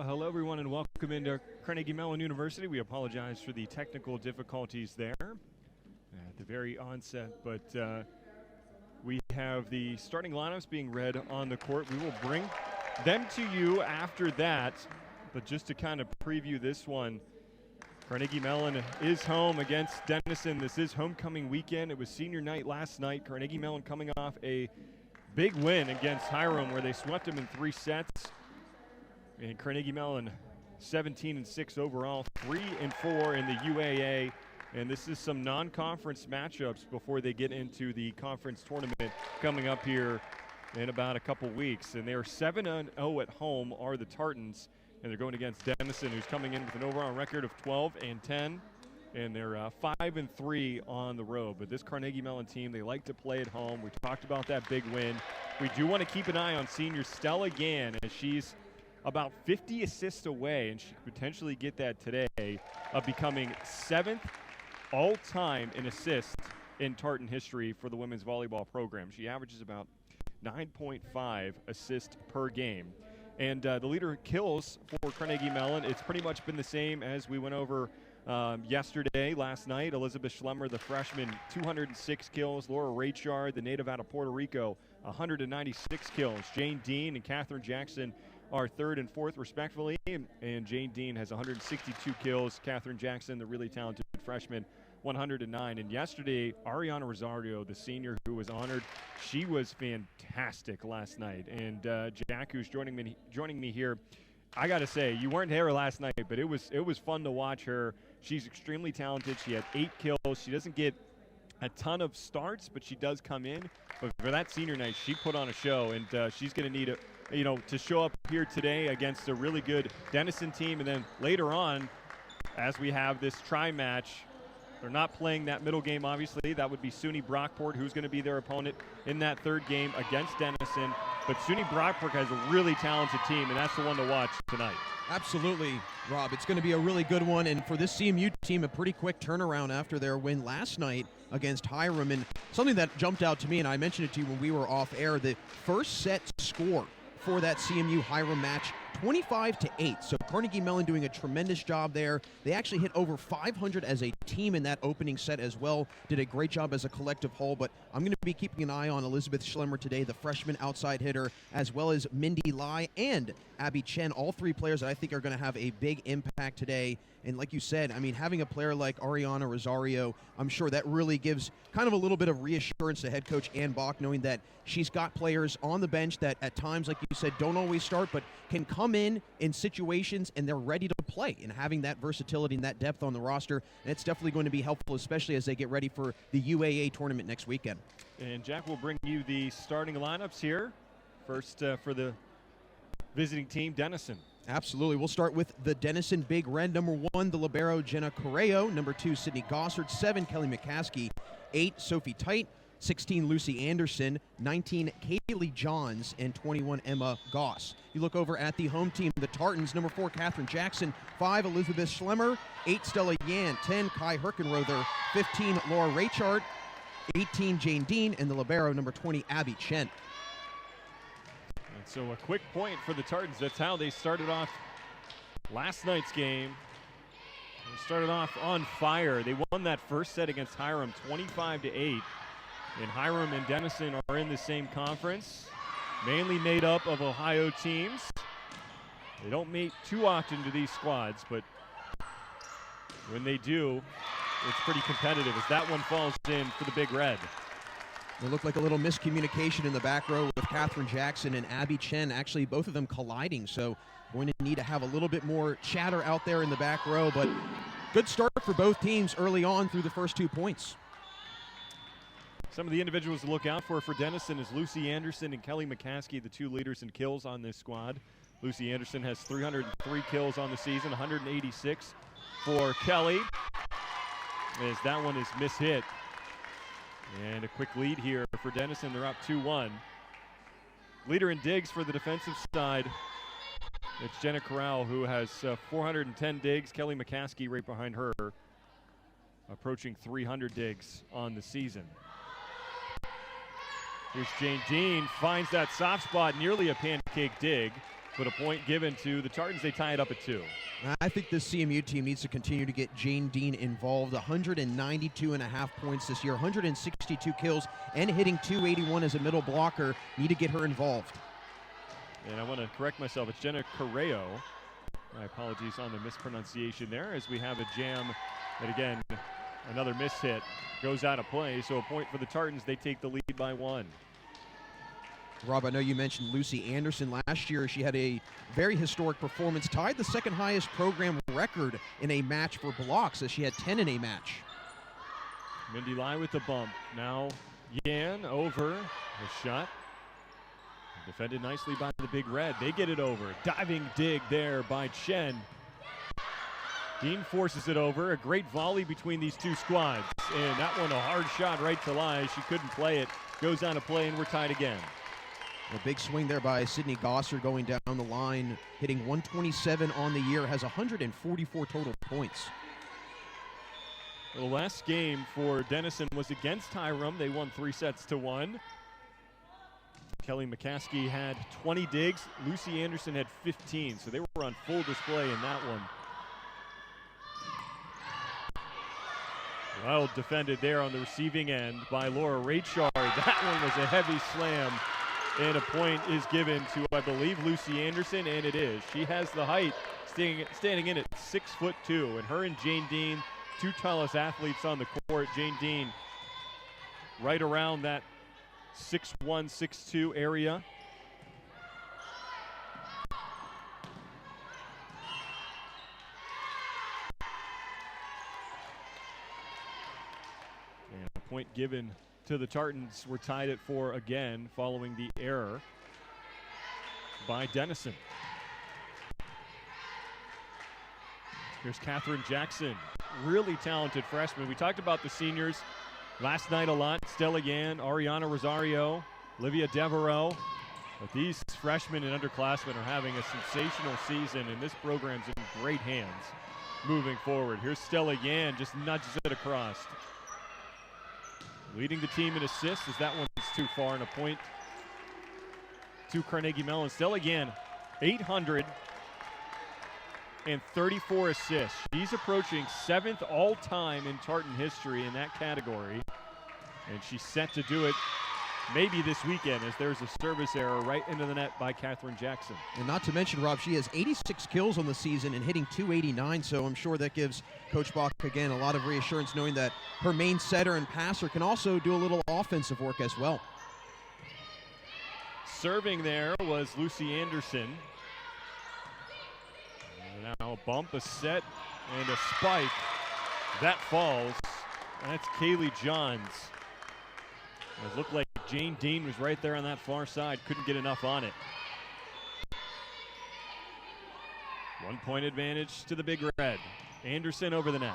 Hello, everyone, and welcome into Carnegie Mellon University. We apologize for the technical difficulties there at the very onset, but we have the starting lineups being read on the court. We will bring them to you after that, but just to kind of preview this one, Carnegie Mellon is home against Denison. This is homecoming weekend. It was senior night last night. Carnegie Mellon coming off a big win against Hiram where they swept them in 3 sets. And Carnegie Mellon 17-6 overall, 3-4 in the UAA. And this is some non-conference matchups before they get into the conference tournament coming up here in about a couple weeks. And they are 7-0 at home are the Tartans. And they're going against Denison, who's coming in with an overall record of 12-10. And they're 5-3 on the road. But this Carnegie Mellon team, they like to play at home. We talked about that big win. We do want to keep an eye on senior Stella Gann, as she's about 50 assists away, and she could potentially get that today, of becoming 7th all-time in assists in Tartan history for the women's volleyball program. She averages about 9.5 assists per game. And the leader in kills for Carnegie Mellon, it's pretty much been the same as we went over last night. Elizabeth Schlemmer, the freshman, 206 kills. Laura Rachard, the native out of Puerto Rico, 196 kills. Jane Dean and Catherine Jackson are 3rd and 4th, respectively. And Jane Dean has 162 kills. Catherine Jackson, the really talented freshman, 109. And yesterday, Ariana Rosario, the senior who was honored, she was fantastic last night. And Jack, who's joining me here, I got to say, you weren't here last night, but it was fun to watch her. She's extremely talented. She had 8 kills. She doesn't get a ton of starts, but she does come in. But for that senior night, she put on a show, and she's going to need to show up here today against a really good Denison team. And then later on, as we have this tri-match, they're not playing that middle game, obviously. That would be SUNY Brockport, who's going to be their opponent in that 3rd game against Denison. But SUNY Brockport has a really talented team, and that's the one to watch tonight. Absolutely, Rob. It's going to be a really good one. And for this CMU team, a pretty quick turnaround after their win last night against Hiram. And something that jumped out to me, and I mentioned it to you when we were off air, the first set score for that CMU Hiram match, 25-8. So Carnegie Mellon doing a tremendous job there. They actually hit over 500 as a team in that opening set as well. Did a great job as a collective whole, but I'm going to be keeping an eye on Elizabeth Schlemmer today, the freshman outside hitter, as well as Mindy Lai and Abby Chen, all 3 players that I think are going to have a big impact today. And like you said, I mean, having a player like Ariana Rosario, I'm sure that really gives kind of a little bit of reassurance to head coach Ann Bach, knowing that she's got players on the bench that at times, like you said, don't always start, but can come in situations and they're ready to play. And having that versatility and that depth on the roster, and it's definitely going to be helpful, especially as they get ready for the UAA tournament next weekend. And Jack will bring you the starting lineups here. First for the visiting team, Denison. Absolutely. We'll start with the Denison Big Red. Number 1, the libero, Jenna Correo. Number 2, Sydney Gossard. 7, Kelly McCaskey. 8, Sophie Tite. 16, Lucy Anderson. 19, Kaylee Johns. And 21, Emma Goss. You look over at the home team, the Tartans. Number 4, Catherine Jackson. 5, Elizabeth Schlemmer. 8, Stella Yan. 10, Kai Herkenrother. 15, Laura Rachard. 18, Jane Dean. And the libero, number 20, Abby Chen. So a quick point for the Tartans. That's how they started off last night's game. They started off on fire. They won that first set against Hiram 25-8. And Hiram and Denison are in the same conference, mainly made up of Ohio teams. They don't meet too often to these squads, but when they do, it's pretty competitive as that one falls in for the Big Red. It looked like a little miscommunication in the back row with Catherine Jackson and Abby Chen, actually both of them colliding. So going to need to have a little bit more chatter out there in the back row, but good start for both teams early on through the first 2 points. Some of the individuals to look out for Denison is Lucy Anderson and Kelly McCaskey, the 2 leaders in kills on this squad. Lucy Anderson has 303 kills on the season, 186 for Kelly, as that one is mishit. And a quick lead here for Denison. They're up 2-1. Leader in digs for the defensive side, it's Jenna Corral, who has 410 digs. Kelly McCaskey right behind her, approaching 300 digs on the season. Here's Jane Dean, finds that soft spot, nearly a pancake dig. but a point given to the Tartans. They tie it up at 2. I think this CMU team needs to continue to get Jane Dean involved. 192.5 points this year, 162 kills, and hitting 281 as a middle blocker. Need to get her involved. And I want to correct myself. It's Jenna Correo. My apologies on the mispronunciation there, as we have a jam that, again, another miss hit goes out of play. So a point for the Tartans. They take the lead by 1. Rob, I know you mentioned Lucy Anderson last year. She had a very historic performance, tied the second highest program record in a match for blocks, as she had 10 in a match. Mindy Lai with the bump. Now Yan over the shot. Defended nicely by the Big Red. They get it over. Diving dig there by Chen. Dean forces it over. A great volley between these two squads. And that one, a hard shot right to Lai. She couldn't play it. Goes out of play, and we're tied again. A big swing there by Sydney Gosser going down the line, hitting 127 on the year, has 144 total points. The last game for Denison was against Hiram. They won 3-1. Kelly McCaskey had 20 digs. Lucy Anderson had 15, so they were on full display in that one. Well defended there on the receiving end by Laura Rachard. That one was a heavy slam. And a point is given to, I believe, Lucy Anderson, and it is. She has the height, standing in at 6'2", and her and Jane Dean, two tallest athletes on the court. Jane Dean right around that 6'1", 6'2" area. And a point given to the Tartans. We're tied at 4 again following the error by Denison. Here's Catherine Jackson, really talented freshman. We talked about the seniors last night a lot. Stella Yan, Ariana Rosario, Olivia Devereaux. But these freshmen and underclassmen are having a sensational season, and this program's in great hands moving forward. Here's Stella Yan, just nudges it across. Leading the team in assists, as that one's too far, and a point to Carnegie Mellon. Still again, 834 assists. She's approaching 7th all-time in Tartan history in that category, and she's set to do it maybe this weekend, as there's a service error right into the net by Catherine Jackson. And not to mention, Rob, she has 86 kills on the season and hitting 289, so I'm sure that gives Coach Bach, again, a lot of reassurance knowing that her main setter and passer can also do a little offensive work as well. Serving there was Lucy Anderson. And now a bump, a set, and a spike. That falls. That's Kaylee Johns. It looked like Jane Dean was right there on that far side. Couldn't get enough on it. 1 point advantage to the Big Red. Anderson over the net.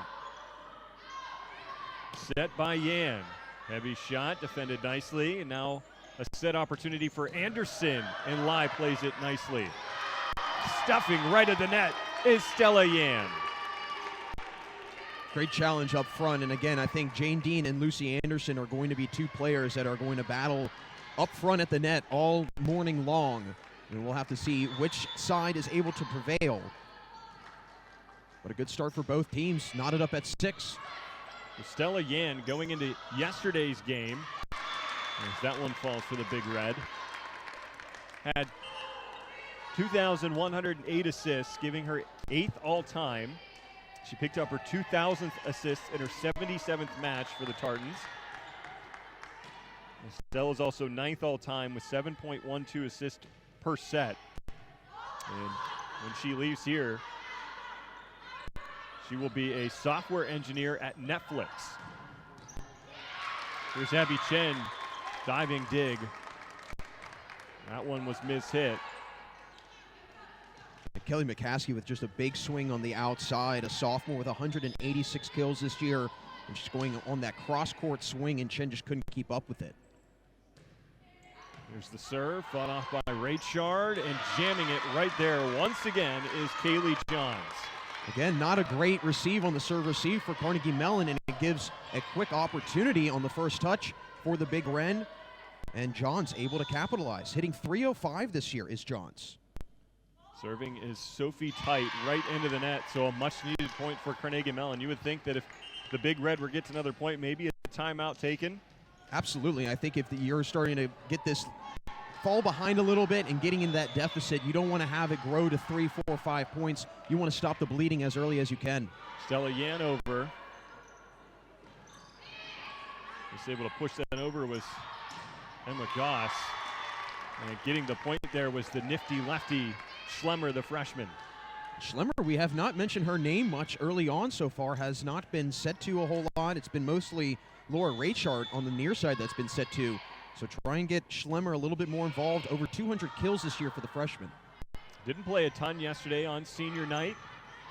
Set by Yan. Heavy shot, defended nicely. And now a set opportunity for Anderson. And Lai plays it nicely. Stuffing right at the net is Stella Yan. Great challenge up front, and again, I think Jane Dean and Lucy Anderson are going to be two players that are going to battle up front at the net all morning long, and we'll have to see which side is able to prevail. But a good start for both teams, knotted up at 6. Stella Yan going into yesterday's game, as that one falls for the Big Red, had 2,108 assists, giving her 8th all-time. She picked up her 2,000th assist in her 77th match for the Tartans. Stella's also 9th all-time with 7.12 assists per set. And when she leaves here, she will be a software engineer at Netflix. Here's Abby Chen, diving dig. That one was mishit. Kelly McCaskey with just a big swing on the outside, a sophomore with 186 kills this year, and she's going on that cross-court swing, and Chen just couldn't keep up with it. Here's the serve, fought off by Rachard, and jamming it right there once again is Kaylee Johns. Again, not a great receive on the serve receive for Carnegie Mellon, and it gives a quick opportunity on the first touch for the Big Ren, and Johns able to capitalize. Hitting .305 this year is Johns. Serving is Sophie Tite right into the net, so a much-needed point for Carnegie Mellon. You would think that if the Big Red were gets another point, maybe a timeout taken. Absolutely. I think if you're starting to get this fall behind a little bit and getting into that deficit, you don't want to have it grow to 3, 4, 5 points. You want to stop the bleeding as early as you can. Stella Yan over. Was able to push that over was Emma Goss. And getting the point there was the nifty lefty Schlemmer, the freshman. Schlemmer, we have not mentioned her name much early on so far, has not been set to a whole lot. It's been mostly Laura Raychart on the near side that's been set to. So try and get Schlemmer a little bit more involved. Over 200 kills this year for the freshman. Didn't play a ton yesterday on senior night,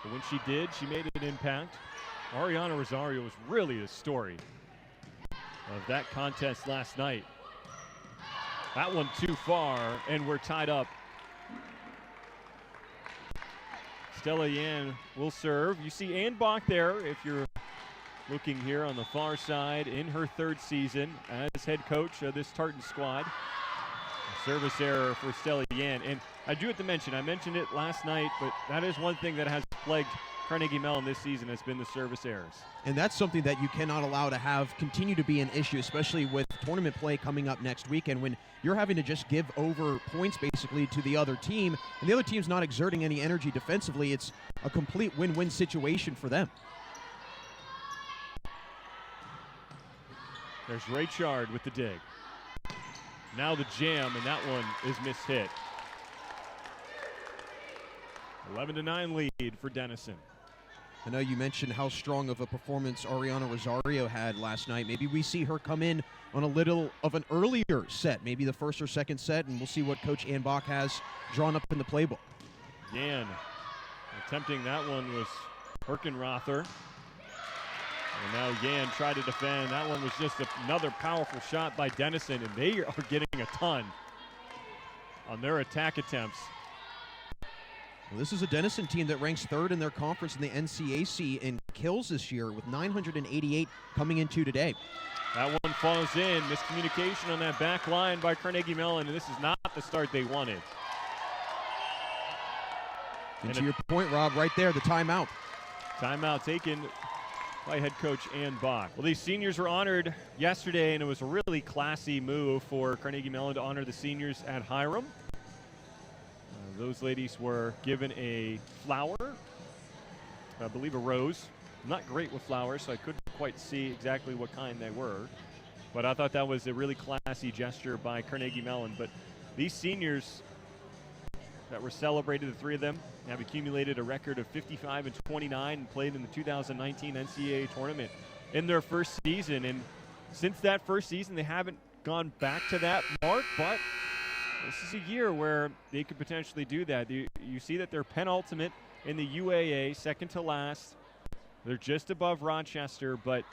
but when she did, she made an impact. Ariana Rosario was really the story of that contest last night. That one too far, and we're tied up. Stella Yan will serve. You see Ann Bach there, if you're looking here on the far side, in her third season as head coach of this Tartan squad. A service error for Stella Yan. And I do have to mention, I mentioned it last night, but that is one thing that has plagued Carnegie Mellon this season has been the service errors. And that's something that you cannot allow to have continue to be an issue, especially with tournament play coming up next weekend when you're having to just give over points basically to the other team, and the other team's not exerting any energy defensively. It's a complete win-win situation for them. There's Raychard with the dig. Now the jam, and that one is mishit. 11-9 lead for Denison. I know you mentioned how strong of a performance Ariana Rosario had last night. Maybe we see her come in on a little of an earlier set, maybe the first or second set, and we'll see what Coach Ann Bach has drawn up in the playbook. Yan attempting that one was Herkenrother. And now Yan tried to defend. That one was just another powerful shot by Denison, and they are getting a ton on their attack attempts. Well, this is a Denison team that ranks third in their conference in the NCAC in kills this year with 988 coming into today. That one falls in. Miscommunication on that back line by Carnegie Mellon, and this is not the start they wanted. And to your point, Rob, right there, the timeout. Timeout taken by head coach Ann Bach. Well, these seniors were honored yesterday, and it was a really classy move for Carnegie Mellon to honor the seniors at Hiram. Those ladies were given a flower, I believe a rose. I'm not great with flowers, so I couldn't quite see exactly what kind they were. But I thought that was a really classy gesture by Carnegie Mellon. But these seniors that were celebrated, the three of them, have accumulated a record of 55 and 29 and played in the 2019 NCAA tournament in their first season. And since that first season, they haven't gone back to that mark, but this is a year where they could potentially do that. You see that they're penultimate in the UAA, second to last. They're just above Rochester, but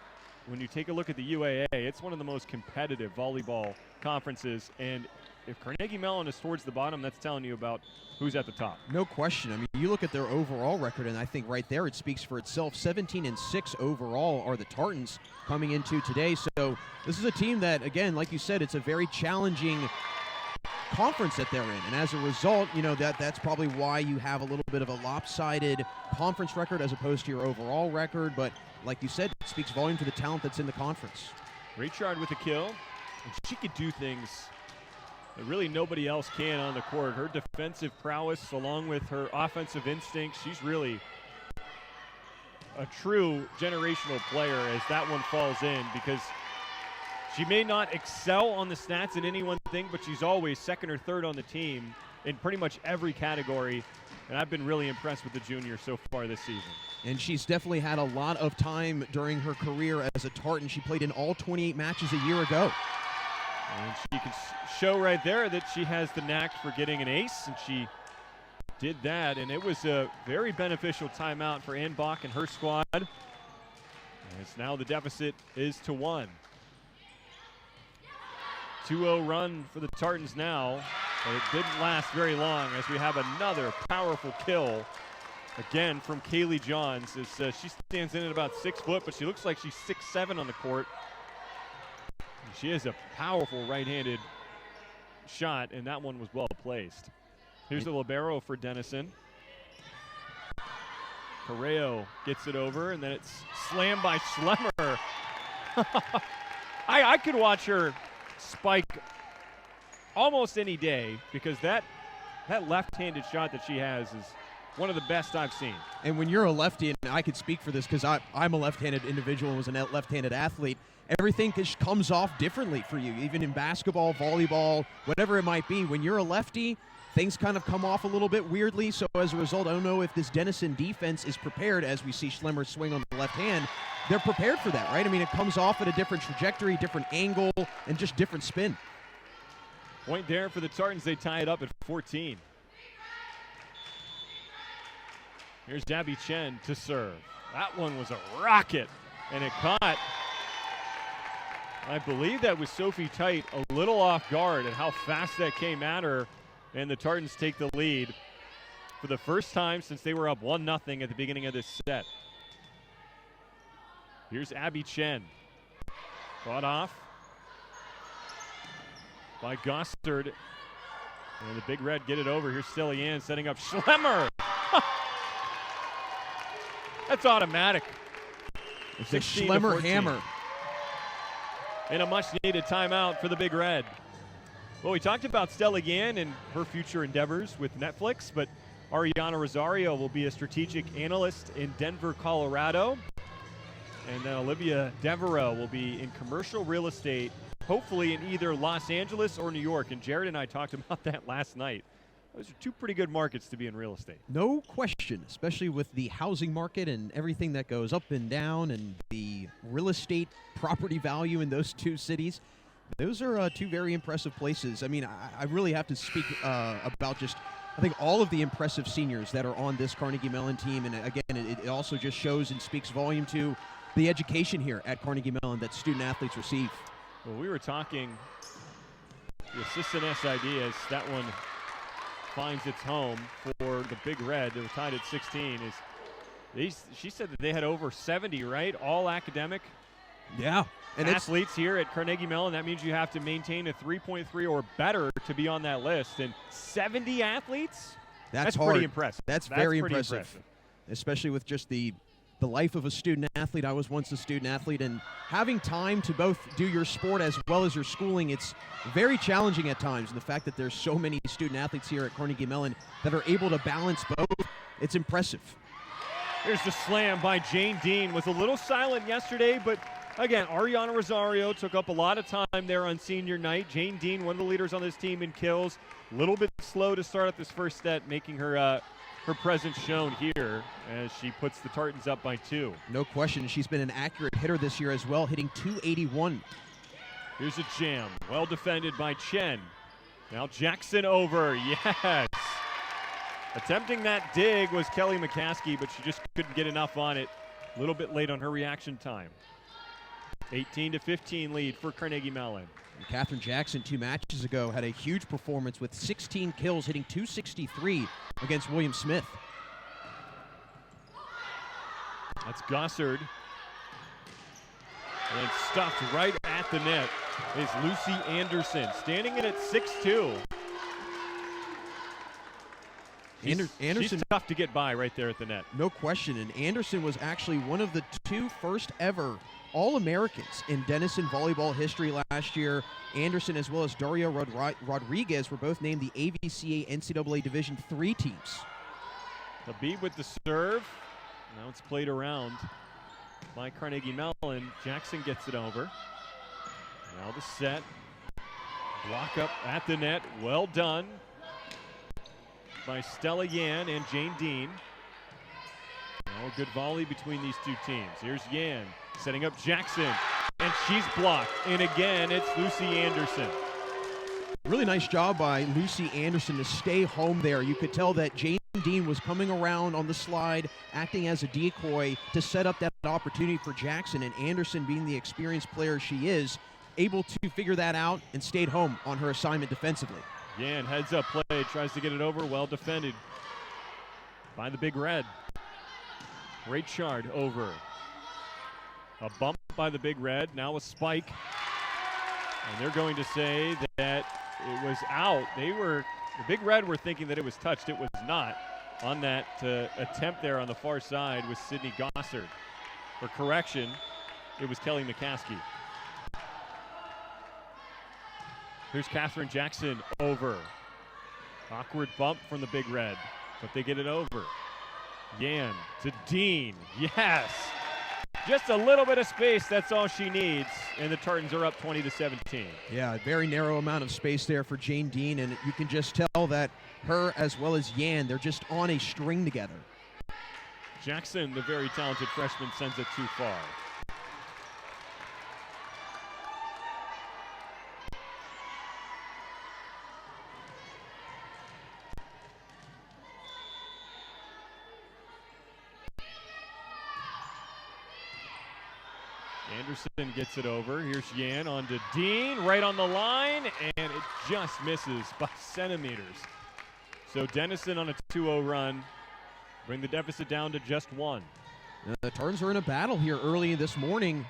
when you take a look at the UAA, it's one of the most competitive volleyball conferences. And if Carnegie Mellon is towards the bottom, that's telling you about who's at the top. No question. I mean, you look at their overall record, and I think right there it speaks for itself. 17-6 overall are the Tartans coming into today. So this is a team that, again, like you said, it's a very challenging conference that they're in, and as a result, you know, that's probably why you have a little bit of a lopsided conference record as opposed to your overall record. But like you said, it speaks volume to the talent that's in the conference. Raychard with a kill, and she could do things that really nobody else can on the court. Her defensive prowess along with her offensive instinct, she's really a true generational player as that one falls in, because she may not excel on the stats in any one thing, but she's always second or third on the team in pretty much every category. And I've been really impressed with the junior so far this season. And she's definitely had a lot of time during her career as a Tartan. She played in all 28 matches a year ago. And she can show right there that she has the knack for getting an ace, and she did that. And it was a very beneficial timeout for Ann Bach and her squad. And it's now the deficit is to 1. 2-0 run for the Tartans now, but it didn't last very long as we have another powerful kill again from Kaylee Johns. As she stands in at about 6 foot, but she looks like she's 6'7" on the court. She has a powerful right-handed shot, and that one was well placed. Here's the libero for Denison. Correo gets it over, and then it's slammed by Schlemmer. I could watch her spike almost any day because that left-handed shot that she has is one of the best I've seen. And when you're a lefty, and I could speak for this because I'm a left-handed individual and was a left-handed athlete, everything just comes off differently for you, even in basketball, volleyball, whatever it might be. When you're a lefty, things kind of come off a little bit weirdly. So as a result, I don't know if this Denison defense is prepared as we see Schlemmer swing on the left hand. They're prepared for that, right? I mean, it comes off at a different trajectory, different angle, and just different spin. Point there for the Tartans. They tie it up at 14. Here's Abby Chen to serve. That one was a rocket, and it caught. I believe that was Sophie Tite a little off guard at how fast that came at her, and the Tartans take the lead for the first time since they were up 1-0 at the beginning of this set. Here's Abby Chen. Fought off by Gossard. And the Big Red get it over. Here's Stellian setting up Schlemmer. That's automatic. It's a Schlemmer hammer. And a much-needed timeout for the Big Red. Well, we talked about Stella Yan and her future endeavors with Netflix, but Ariana Rosario will be a strategic analyst in Denver, Colorado. And then Olivia Devereaux will be in commercial real estate, hopefully in either Los Angeles or New York. And Jared and I talked about that last night. Those are two pretty good markets to be in real estate. No question, especially with the housing market and everything that goes up and down and the real estate property value in those two cities. Those are two very impressive places. I mean, I really have to speak about just, I think, all of the impressive seniors that are on this Carnegie Mellon team. And again, it also just shows and speaks volume to the education here at Carnegie Mellon that student athletes receive. Well, we were talking, the assistant SID, as that one finds its home for the Big Red. They were tied at 16. She said that they had over 70, right? All academic. Yeah. And athletes here at Carnegie Mellon. That means you have to maintain a 3.3 or better to be on that list. And 70 athletes? That's hard. Pretty impressive. That's very impressive. Especially with just the life of a student athlete. I was once a student athlete, and having time to both do your sport as well as your schooling, it's very challenging at times. And the fact that there's so many student athletes here at Carnegie Mellon that are able to balance both, it's impressive. Here's the slam by Jane Dean. Was a little silent yesterday, but again, Ariana Rosario took up a lot of time there on senior night. Jane Dean, one of the leaders on this team in kills, a little bit slow to start at this first set, making her presence shown here as she puts the Tartans up by 2. No question. She's been an accurate hitter this year as well, hitting .281. Here's a jam. Well defended by Chen. Now Jackson over. Yes. Attempting that dig was Kelly McCaskey, but she just couldn't get enough on it. A little bit late on her reaction time. 18-15 lead for Carnegie Mellon. And Catherine Jackson 2 matches ago had a huge performance with 16 kills, hitting .263 against William Smith. That's Gossard. And stuffed right at the net is Lucy Anderson, standing in at 6'2". Anderson, she's tough to get by right there at the net. No question. And Anderson was actually one of the 2 first ever All-Americans in Denison volleyball history last year. Anderson as well as Daria Rodriguez were both named the AVCA NCAA Division III teams. Habib with the serve. Now it's played around by Carnegie Mellon. Jackson gets it over. Now the set. Block up at the net. Well done by Stella Yan and Jane Dean. Now a good volley between these two teams. Here's Yan setting up Jackson, and she's blocked. And again, it's Lucy Anderson. Really nice job by Lucy Anderson to stay home there. You could tell that Jane Dean was coming around on the slide, acting as a decoy to set up that opportunity for Jackson, and Anderson, being the experienced player she is, able to figure that out and stayed home on her assignment defensively. Yan heads up play, tries to get it over, well defended by the Big Red. Raychard over. A bump by the Big Red, now a spike. And they're going to say that it was out. They were The Big Red were thinking that it was touched. It was not on that attempt there on the far side with Sydney Gossard. For correction, it was Kelly McCaskey. Here's Catherine Jackson over. Awkward bump from the Big Red, but they get it over. Yan to Dean. Yes! Just a little bit of space, that's all she needs. And the Tartans are up 20-17. Yeah, a very narrow amount of space there for Jane Dean, and you can just tell that her as well as Yan, they're just on a string together. Jackson, the very talented freshman, sends it too far. Anderson gets it over. Here's Yan on to Dean, right on the line, and it just misses by centimeters. So Denison on a 2-0 run, bring the deficit down to just 1. The Tartans are in a battle here early this morning.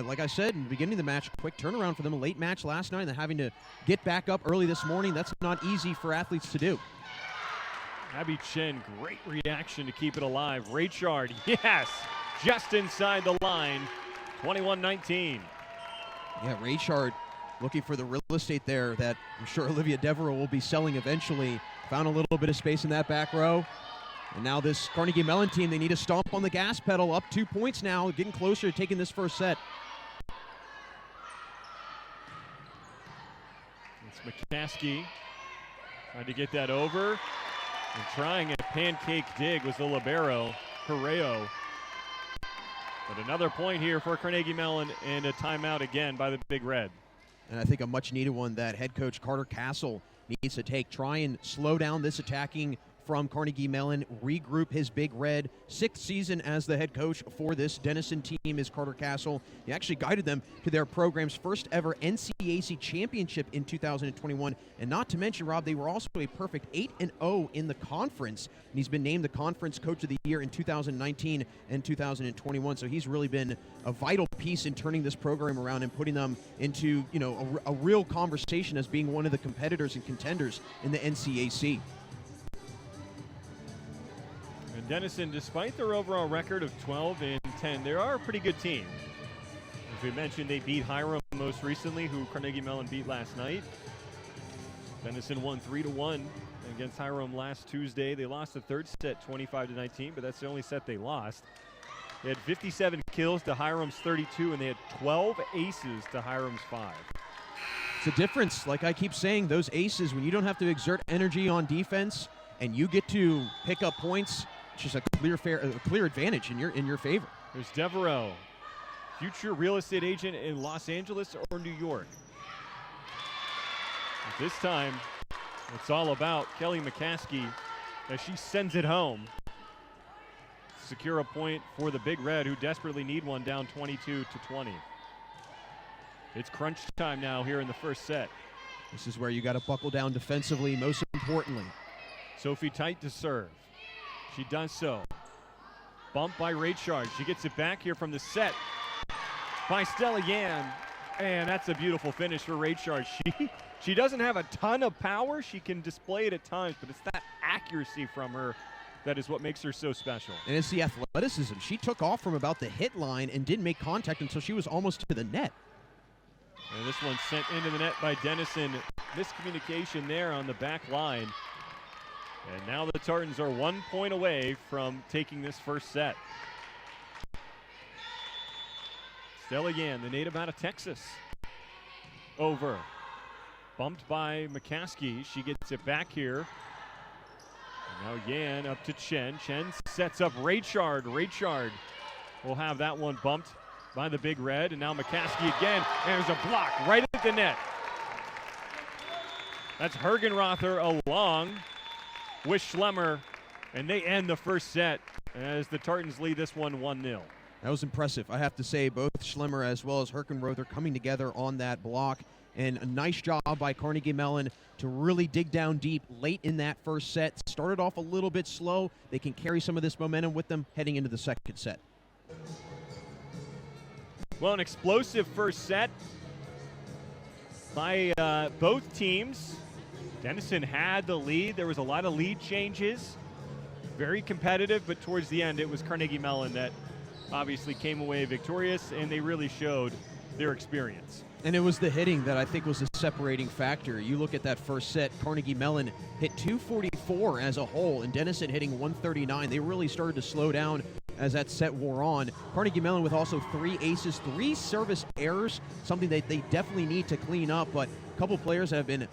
Like I said in the beginning of the match, quick turnaround for them. A late match last night, and having to get back up early this morning, that's not easy for athletes to do. Abby Chen, great reaction to keep it alive. Raychard, yes, just inside the line. 21-19. Yeah, Raychard looking for the real estate there that I'm sure Olivia Devereaux will be selling eventually. Found a little bit of space in that back row. And now this Carnegie Mellon team, they need to stomp on the gas pedal. Up 2 points now, getting closer to taking this first set. It's McCaskey trying to get that over. And trying a pancake dig was the libero, Correo. But another point here for Carnegie Mellon and a timeout again by the Big Red. And I think a much needed one that head coach Carter Castle needs to take. Try and slow down this attacking from Carnegie Mellon, regroup his Big Red. 6th season as the head coach for this Denison team is Carter Castle. He actually guided them to their program's first ever NCAC championship in 2021. And not to mention, Rob, they were also a perfect 8-0 in the conference. And he's been named the Conference Coach of the Year in 2019 and 2021. So he's really been a vital piece in turning this program around and putting them into, you know, a real conversation as being one of the competitors and contenders in the NCAC. And Denison, despite their overall record of 12-10, they are a pretty good team. As we mentioned, they beat Hiram most recently, who Carnegie Mellon beat last night. Denison won 3-1 against Hiram last Tuesday. They lost the third set 25-19, but that's the only set they lost. They had 57 kills to Hiram's 32, and they had 12 aces to Hiram's 5. It's a difference. Like I keep saying, those aces, when you don't have to exert energy on defense and you get to pick up points, it's just a clear advantage in your favor. There's Devereaux, future real estate agent in Los Angeles or New York. But this time, it's all about Kelly McCaskey as she sends it home. Secure a point for the Big Red, who desperately need one, down 22-20. It's crunch time now here in the first set. This is where you got to buckle down defensively, most importantly. Sophie Tite to serve. She does so. Bumped by Raychard. She gets it back here from the set by Stella Yan. And that's a beautiful finish for Raychard. She doesn't have a ton of power. She can display it at times, but it's that accuracy from her that is what makes her so special. And it's the athleticism. She took off from about the hit line and didn't make contact until she was almost to the net. And this one sent into the net by Denison. Miscommunication there on the back line. And now the Tartans are 1 point away from taking this first set. Stella Yan, the native out of Texas. Over. Bumped by McCaskey. She gets it back here. And now Yan up to Chen. Chen sets up Raychard. Raychard will have that one bumped by the Big Red. And now McCaskey again. And there's a block right at the net. That's Hergenrother along with Schlemmer. And they end the first set as the Tartans lead this one 1-0. That was impressive. I have to say, both Schlemmer as well as Hergenrother coming together on that block. And a nice job by Carnegie Mellon to really dig down deep late in that first set. Started off a little bit slow. They can carry some of this momentum with them heading into the second set. Well, an explosive first set by both teams. Denison had the lead. There was a lot of lead changes. Very competitive, but towards the end, it was Carnegie Mellon that obviously came away victorious, and they really showed their experience. And it was the hitting that I think was the separating factor. You look at that first set, Carnegie Mellon hit 244 as a whole, and Denison hitting 139. They really started to slow down as that set wore on. Carnegie Mellon with also 3 aces, 3 service errors, something that they definitely need to clean up, but a couple players have been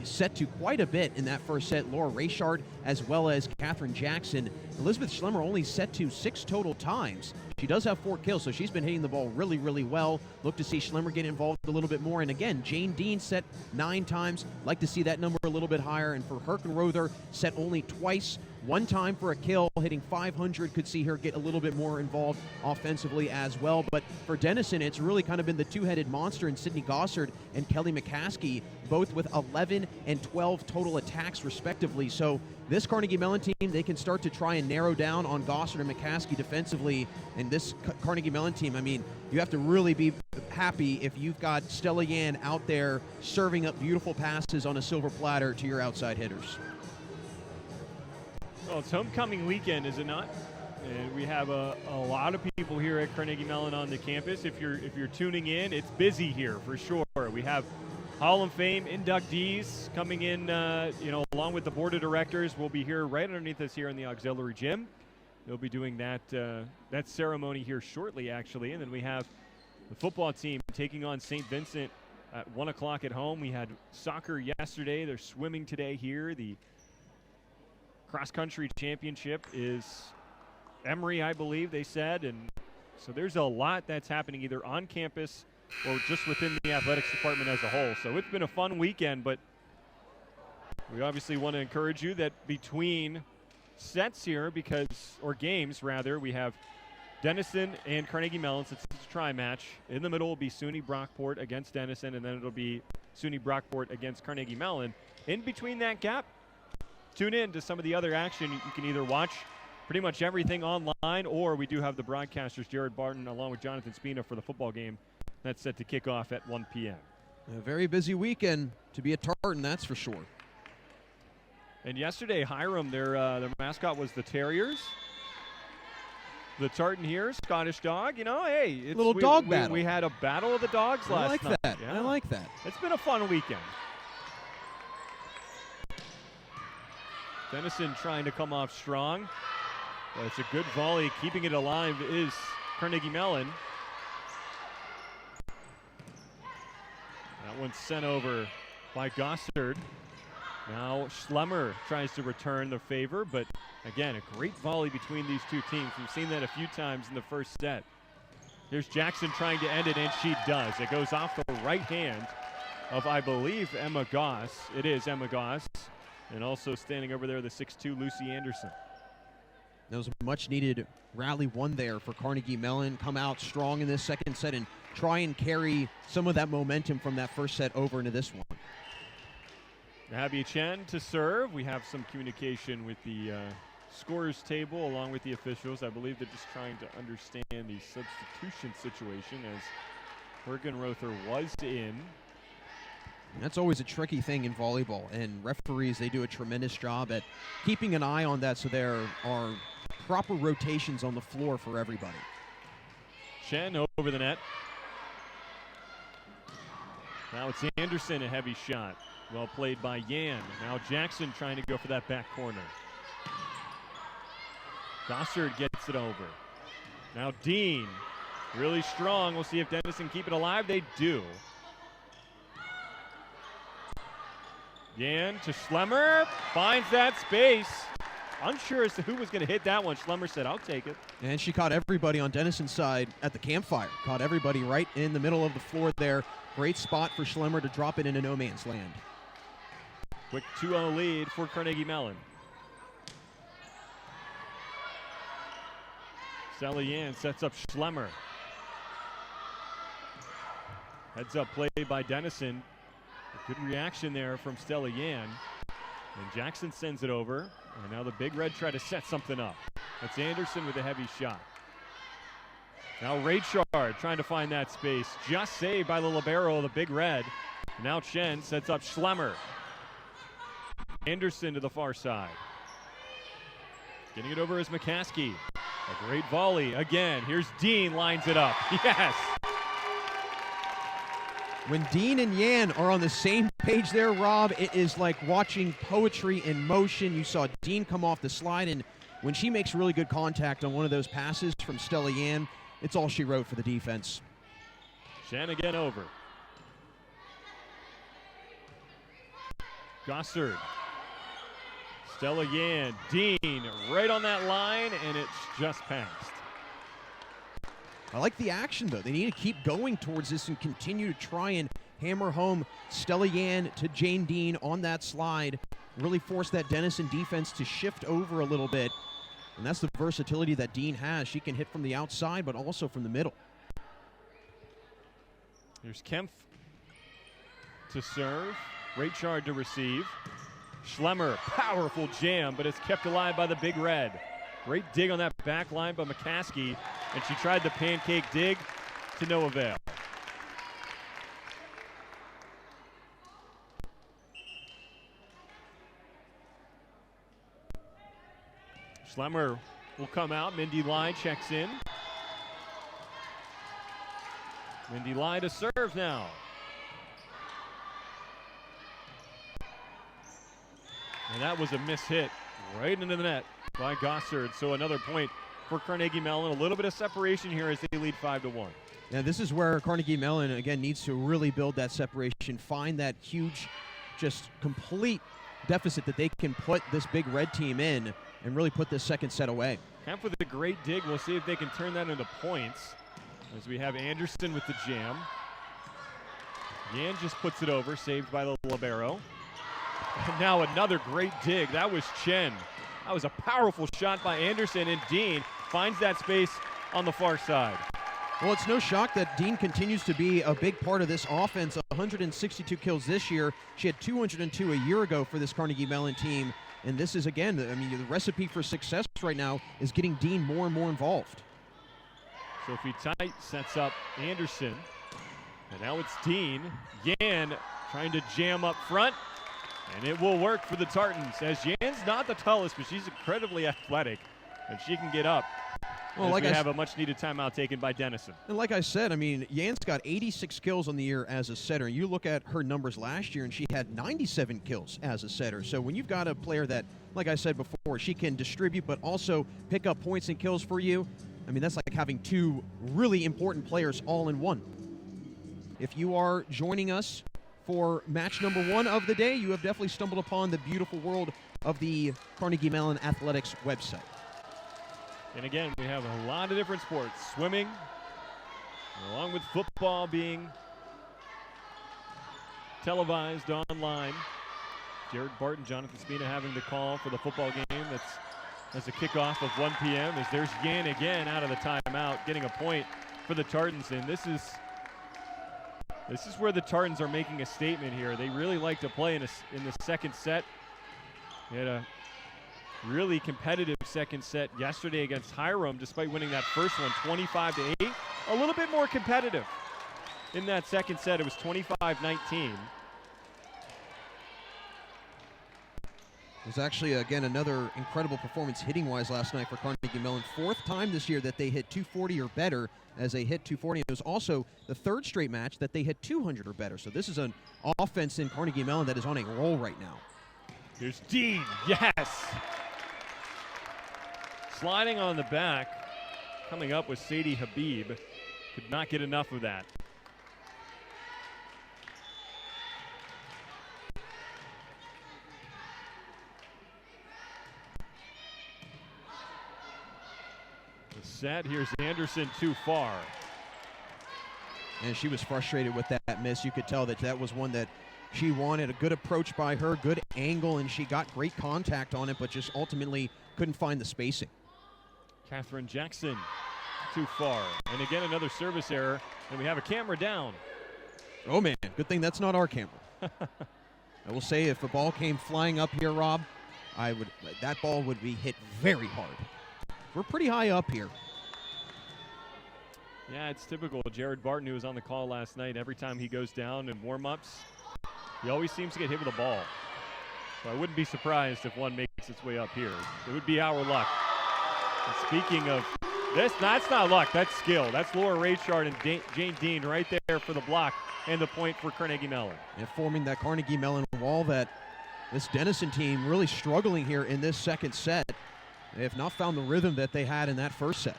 set to quite a bit in that first set. Laura Rayshard as well as Katherine Jackson. Elizabeth Schlemmer only set to 6 total times. She does have 4 kills, so she's been hitting the ball really, really well. Look to see Schlemmer get involved a little bit more. And again, Jane Dean set 9 times. Like to see that number a little bit higher. And for Herkenrother, set only twice. 1 time for a kill, hitting 500. Could see her get a little bit more involved offensively as well. But for Denison, it's really kind of been the two-headed monster in Sydney Gossard and Kelly McCaskey, both with 11 and 12 total attacks respectively. So this Carnegie Mellon team, they can start to try and narrow down on Gossard and McCaskey defensively. And this Carnegie Mellon team, I mean, you have to really be happy if you've got Stella Yan out there serving up beautiful passes on a silver platter to your outside hitters. Well, it's homecoming weekend, is it not? And we have a lot of people here at Carnegie Mellon on the campus. If you're tuning in, it's busy here for sure. We have Hall of Fame inductees coming in, along with the board of directors. We'll be here right underneath us here in the auxiliary gym. They'll be doing that ceremony here shortly, actually. And then we have the football team taking on St. Vincent at 1 o'clock at home. We had soccer yesterday. They're swimming today here. The cross-country championship is Emory, I believe they said. And so there's a lot that's happening either on campus or just within the athletics department as a whole. So it's been a fun weekend, but we obviously want to encourage you that between sets here, or games rather, we have Denison and Carnegie Mellon, since it's a tri-match. In the middle will be SUNY Brockport against Denison, and then it'll be SUNY Brockport against Carnegie Mellon. In between that gap, tune in to some of the other action. You can either watch pretty much everything online, or we do have the broadcasters, Jared Barton along with Jonathan Spina, for the football game that's set to kick off at 1 p.m. A very busy weekend to be a Tartan, that's for sure. And yesterday, Hiram, their mascot was the Terriers. The Tartan here, Scottish dog. You know, hey, it's little dog battle. We had a battle of the dogs last night. That. Yeah. I like that. It's been a fun weekend. Denison trying to come off strong. But it's a good volley. Keeping it alive is Carnegie Mellon. That one's sent over by Gossard. Now Schlemmer tries to return the favor, but again, a great volley between these two teams. We've seen that a few times in the first set. Here's Jackson trying to end it, and she does. It goes off the right hand of, I believe, Emma Goss. It is Emma Goss. And also standing over there, the 6'2", Lucy Anderson. That was a much-needed rally one there for Carnegie Mellon. Come out strong in this second set and try and carry some of that momentum from that first set over into this one. Abby Chen to serve. We have some communication with the scorers table along with the officials. I believe they're just trying to understand the substitution situation as Hergenrother was in. That's always a tricky thing in volleyball, and referees, they do a tremendous job at keeping an eye on that so there are proper rotations on the floor for everybody. Chen over the net. Now it's Anderson, a heavy shot. Well played by Yan. Now Jackson trying to go for that back corner. Gossard gets it over. Now Dean, really strong. We'll see if Denison keep it alive. They do. Yan to Schlemmer, finds that space. Unsure as to who was going to hit that one. Schlemmer said, I'll take it. And she caught everybody on Denison's side at the campfire. Caught everybody right in the middle of the floor there. Great spot for Schlemmer to drop it into no man's land. Quick 2-0 lead for Carnegie Mellon. Stella Yan sets up Schlemmer. Heads up play by Denison. A good reaction there from Stella Yan. And Jackson sends it over. And now the Big Red try to set something up. That's Anderson with a heavy shot. Now Raychard trying to find that space. Just saved by the libero, the Big Red. Now Chen sets up Schlemmer. Anderson to the far side. Getting it over is McCaskey. A great volley. Again, here's Dean, lines it up. Yes! When Dean and Yan are on the same page there, Rob, it is like watching poetry in motion. You saw Dean come off the slide, and when she makes really good contact on one of those passes from Stella Yan, it's all she wrote for the defense. Shanagan over. Gossard. Stella Yan. Dean right on that line, and it's just passed. I like the action, though. They need to keep going towards this and continue to try and hammer home Stella Yan to Jane Dean on that slide. Really force that Denison defense to shift over a little bit. And that's the versatility that Dean has. She can hit from the outside, but also from the middle. Here's Kempf to serve. Raychard to receive. Schlemmer, powerful jam, but it's kept alive by the Big Red. Great dig on that back line by McCaskey, and she tried the pancake dig to no avail. Schlemmer will come out. Mindy Lai checks in. Mindy Lai to serve now. And that was a miss hit right into the net by Gossard. So another point for Carnegie Mellon. A little bit of separation here as they lead 5-1. Now this is where Carnegie Mellon, again, needs to really build that separation, find that huge, just complete deficit that they can put this Big Red team in and really put this second set away. Kemp with a great dig. We'll see if they can turn that into points as we have Anderson with the jam. Yan just puts it over, saved by the libero. And now another great dig. That was Chen. That was a powerful shot by Anderson, and Dean finds that space on the far side. Well, it's no shock that Dean continues to be a big part of this offense. 162 kills this year. She had 202 a year ago for this Carnegie Mellon team. And this is, again, I mean, the recipe for success right now is getting Dean more and more involved. Sophie Tite sets up Anderson. And now it's Dean. Yan trying to jam up front. And it will work for the Tartans, as Yan's not the tallest, but she's incredibly athletic, and she can get up. Well, like we have a much-needed timeout taken by Denison. And like I said, I mean, Yan's got 86 kills on the year as a setter. You look at her numbers last year, and she had 97 kills as a setter. So when you've got a player that, like I said before, she can distribute but also pick up points and kills for you, I mean, that's like having two really important players all in one. If you are joining us for match number 1 of the day, you have definitely stumbled upon the beautiful world of the Carnegie Mellon Athletics website. And again, we have a lot of different sports. Swimming, along with football being televised online. Jared Barton, Jonathan Spina having the call for the football game. That's a kickoff of 1 p.m. as there's Yan again out of the timeout, getting a point for the Tartans. And this is where the Tartans are making a statement here. They really like to play in the second set. They had a really competitive second set yesterday against Hiram, despite winning that first one 25-8. A little bit more competitive in that second set. It was 25-19. It was actually, again, another incredible performance hitting-wise last night for Carnegie Mellon. 4th time this year that they hit 240 or better as they hit 240. It was also the 3rd straight match that they hit 200 or better. So this is an offense in Carnegie Mellon that is on a roll right now. Here's Dean. Yes! Sliding on the back. Coming up with Sadie Habib. Could not get enough of that. Set. Here's Anderson too far. And she was frustrated with that miss. You could tell that was one that she wanted. A good approach by her, good angle, and she got great contact on it, but just ultimately couldn't find the spacing. Catherine Jackson too far. And again, another service error, and we have a camera down. Oh, man. Good thing that's not our camera. I will say if a ball came flying up here, Rob, that ball would be hit very hard. We're pretty high up here. Yeah, it's typical. Jared Barton, who was on the call last night, every time he goes down in warm-ups, he always seems to get hit with a ball. So I wouldn't be surprised if one makes its way up here. It would be our luck. And speaking of this, that's not luck, that's skill. That's Laura Raychard and Jane Dean right there for the block and the point for Carnegie Mellon. And forming that Carnegie Mellon wall that this Denison team really struggling here in this second set. They have not found the rhythm that they had in that first set.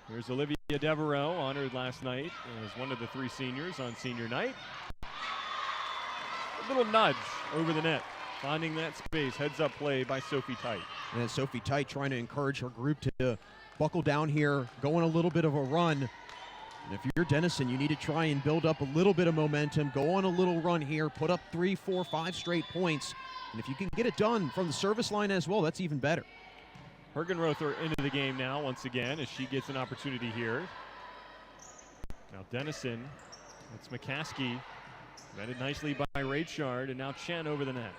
Here's Olivia Devereaux, honored last night as one of the 3 seniors on senior night. A little nudge over the net, finding that space. Heads up play by Sophie Tite. And Sophie Tite trying to encourage her group to buckle down here, go on a little bit of a run. And if you're Denison, you need to try and build up a little bit of momentum, go on a little run here, put up 3, 4, 5 straight points. And if you can get it done from the service line as well, that's even better. Hergenrother into the game now once again as she gets an opportunity here. Now Denison, that's McCaskey, vetted nicely by Raychard, and now Chen over the net.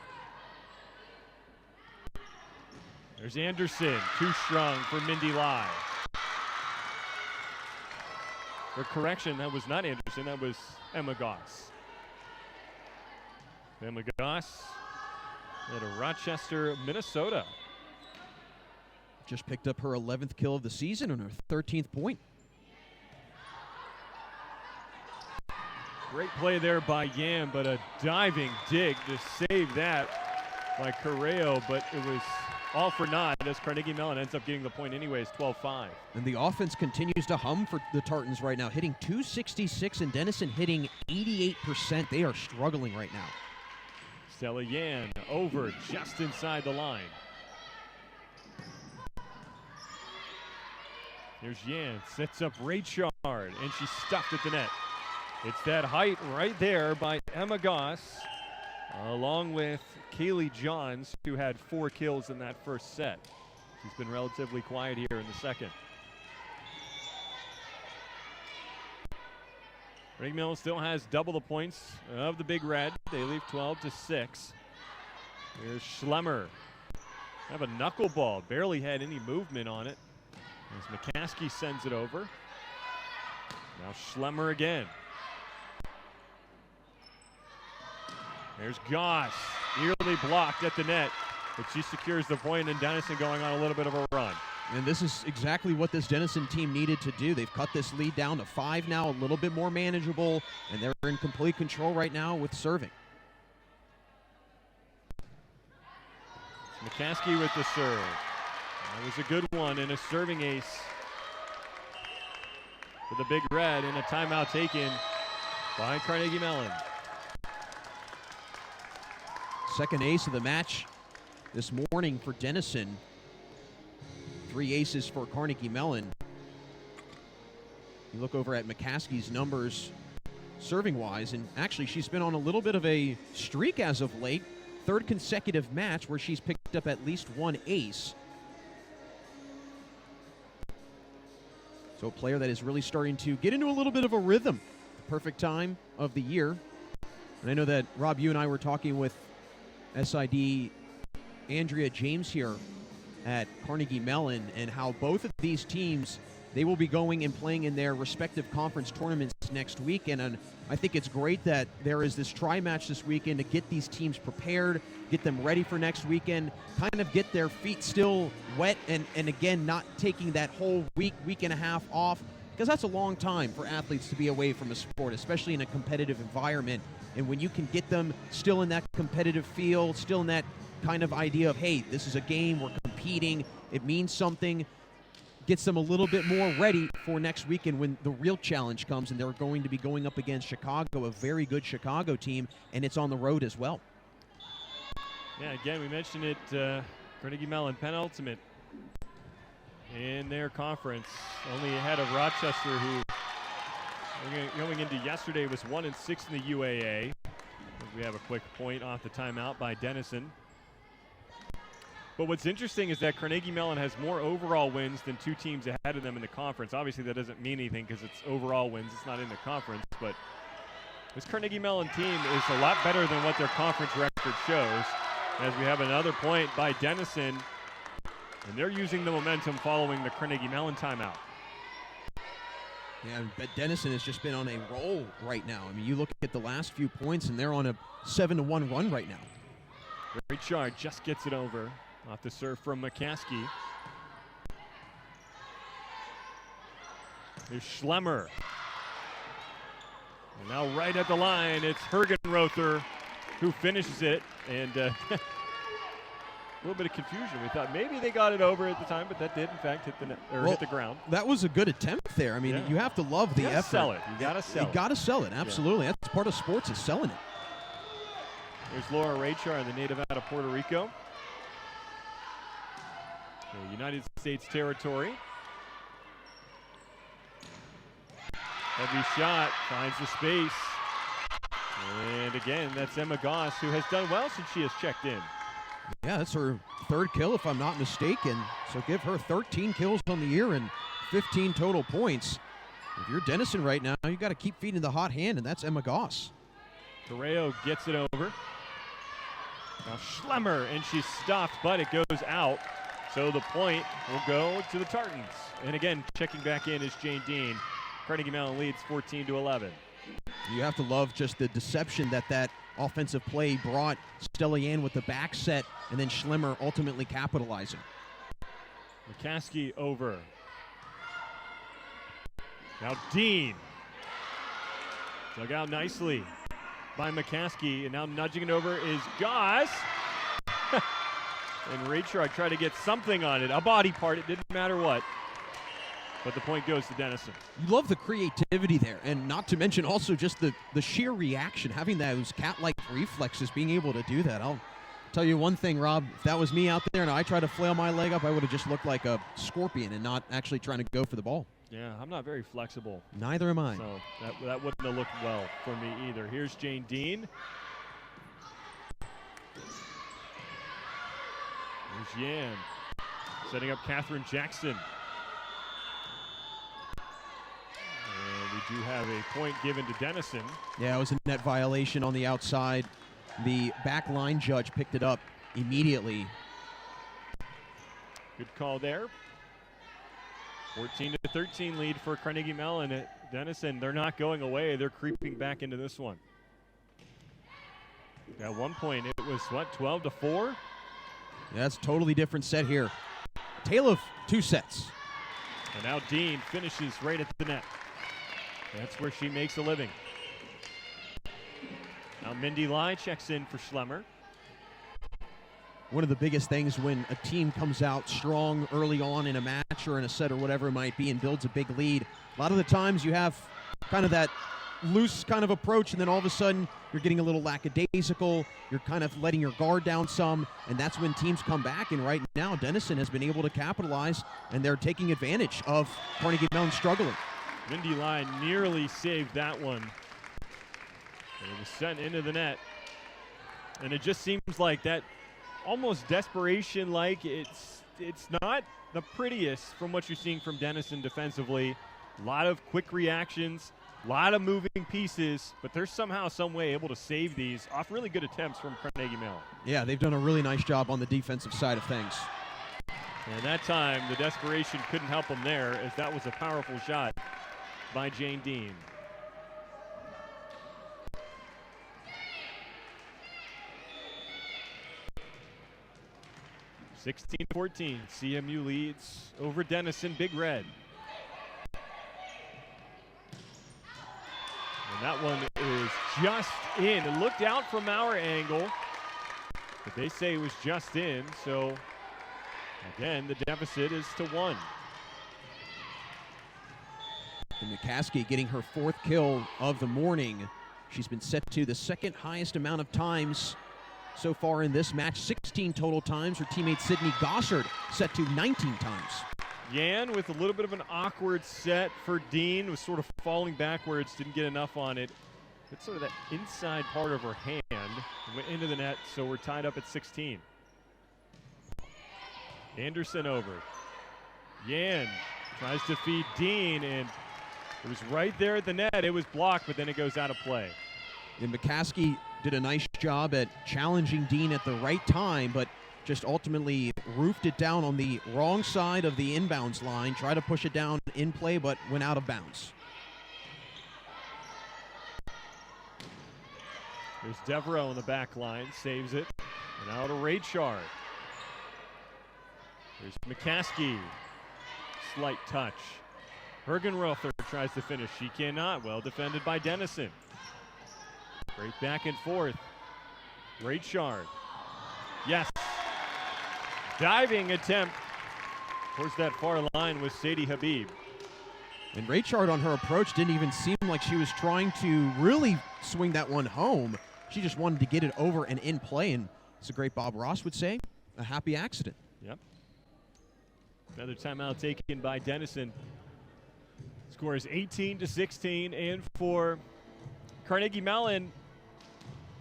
There's Anderson, too strong for Mindy Lai. For correction, that was not Anderson, that was Emma Goss. Emma Goss out of Rochester, Minnesota. Just picked up her 11th kill of the season and her 13th point. Great play there by Yam, but a diving dig to save that by Correo, but it was all for naught as Carnegie Mellon ends up getting the point anyways, 12-5. And the offense continues to hum for the Tartans right now, hitting .266 and Denison hitting 88%. They are struggling right now. Stella Yan over just inside the line. Here's Yan, sets up Raychard, and she's stuffed at the net. It's that height right there by Emma Goss, along with Kaylee Johns, who had 4 kills in that first set. She's been relatively quiet here in the second. Carnegie Mellon still has double the points of the Big Red. They leave 12-6. Here's Schlemmer. Have a knuckleball, barely had any movement on it. As McCaskey sends it over. Now Schlemmer again. There's Goss, nearly blocked at the net, but she secures the point, and Denison going on a little bit of a run. And this is exactly what this Denison team needed to do. They've cut this lead down to 5 now, a little bit more manageable, and they're in complete control right now with serving. McCaskey with the serve. That was a good one and a serving ace for the Big Red, and a timeout taken by Carnegie Mellon. Second ace of the match this morning for Denison. 3 aces for Carnegie Mellon. You look over at McCaskey's numbers serving-wise, and actually she's been on a little bit of a streak as of late. 3rd consecutive match where she's picked up at least 1 ace. So a player that is really starting to get into a little bit of a rhythm. The perfect time of the year. And I know that, Rob, you and I were talking with SID Andrea James here at Carnegie Mellon, and how both of these teams, they will be going and playing in their respective conference tournaments next weekend. And I think it's great that there is this tri-match this weekend to get these teams prepared, get them ready for next weekend, kind of get their feet still wet, and again, not taking that whole week and a half off, because that's a long time for athletes to be away from a sport, especially in a competitive environment. And when you can get them still in that competitive feel, still in that kind of idea of, hey, this is a game, we're competing, it means something, gets them a little bit more ready for next weekend when the real challenge comes, and they're going to be going up against Chicago, a very good Chicago team, and it's on the road as well. Yeah, again, we mentioned it, Carnegie Mellon penultimate in their conference, only ahead of Rochester, who going into yesterday was 1-6 in the UAA. We have a quick point off the timeout by Denison. But what's interesting is that Carnegie Mellon has more overall wins than 2 teams ahead of them in the conference. Obviously, that doesn't mean anything because it's overall wins. It's not in the conference. But this Carnegie Mellon team is a lot better than what their conference record shows. As we have another point by Denison, and they're using the momentum following the Carnegie Mellon timeout. Yeah, but Denison has just been on a roll right now. I mean, you look at the last few points, and they're on a 7-1 run right now. Richard just gets it over off the serve from McCaskey. Here's Schlemmer. And now right at the line, it's Hergenrother who finishes it. And a little bit of confusion. We thought maybe they got it over at the time, but that did in fact hit the net, or hit the ground. That was a good attempt there. I mean, you have to love the effort. Sell it. You gotta sell it. You gotta sell it. Absolutely. That's part of sports, is selling it. There's Laura Rachar, the native out of Puerto Rico. The United States territory. Heavy shot, finds the space. And again, that's Emma Goss, who has done well since she has checked in. Yeah, that's her third kill, if I'm not mistaken. So give her 13 kills on the year and 15 total points. If you're Denison right now, you got to keep feeding the hot hand, and that's Emma Goss. Correo gets it over. Now Schlemmer, and she's stopped, but it goes out. So the point will go to the Tartans. And again, checking back in is Jane Dean. Carnegie Mellon leads 14-11. You have to love just the deception that offensive play brought Stella Yan with the back set, and then Schlemmer ultimately capitalizing. McCaskey over. Now Dean. Dug out nicely by McCaskey, and now nudging it over is Goss. And Rachar tried to get something on it, a body part, it didn't matter what. But the point goes to Denison. You love the creativity there, and not to mention also just the sheer reaction, having those cat-like reflexes, being able to do that. I'll tell you one thing, Rob, if that was me out there and I tried to flail my leg up, I would have just looked like a scorpion and not actually trying to go for the ball. Yeah, I'm not very flexible. Neither am I. So that wouldn't have looked well for me either. Here's Jane Dean. Here's Yan. Setting up Catherine Jackson. We do have a point given to Denison. Yeah, it was a net violation on the outside. The back line judge picked it up immediately. Good call there. 14-13 lead for Carnegie Mellon at Denison. They're not going away. They're creeping back into this one. At one point, it was, 12-4? Yeah, that's a totally different set here. Tale of two sets. And now Dean finishes right at the net. That's where she makes a living. Now Mindy Lai checks in for Schlemmer. One of the biggest things when a team comes out strong early on in a match or in a set or whatever it might be and builds a big lead, a lot of the times you have kind of that loose kind of approach, and then all of a sudden you're getting a little lackadaisical, you're kind of letting your guard down some, and that's when teams come back. And right now Denison has been able to capitalize, and they're taking advantage of Carnegie Mellon struggling. Mindy Lai nearly saved that one. And it was sent into the net. And it just seems like that almost desperation-like. It's not the prettiest from what you're seeing from Denison defensively. A lot of quick reactions, a lot of moving pieces, but they're somehow, some way able to save these off really good attempts from Carnegie Mellon. Yeah, they've done a really nice job on the defensive side of things. And that time, the desperation couldn't help them there, as that was a powerful shot by Jane Dean. (16-14). CMU leads over Denison, Big Red. And that one is just in. It looked out from our angle, but they say it was just in. So again, the deficit is to 1. And McCaskey getting her 4th kill of the morning. She's been set to the second highest amount of times so far in this match, 16 total times. Her teammate Sydney Gossard set to 19 times. Yan with a little bit of an awkward set for Dean, was sort of falling backwards, didn't get enough on it. It's sort of that inside part of her hand, went into the net, so we're tied up at 16. Anderson over. Yan tries to feed Dean, and it was right there at the net. It was blocked, but then it goes out of play. And McCaskey did a nice job at challenging Dean at the right time, but just ultimately roofed it down on the wrong side of the inbounds line, tried to push it down in play, but went out of bounds. There's Devereaux on the back line, saves it. And now to Raychard. There's McCaskey. Slight touch. Hergenrother tries to finish. She cannot. Well defended by Denison. Great back and forth. Raychard. Yes. Diving attempt towards that far line with Sadie Habib. And Raychard on her approach didn't even seem like she was trying to really swing that one home. She just wanted to get it over and in play, and as the great Bob Ross would say, a happy accident. Yep. Another timeout taken by Denison. Score is 18-16, and for Carnegie Mellon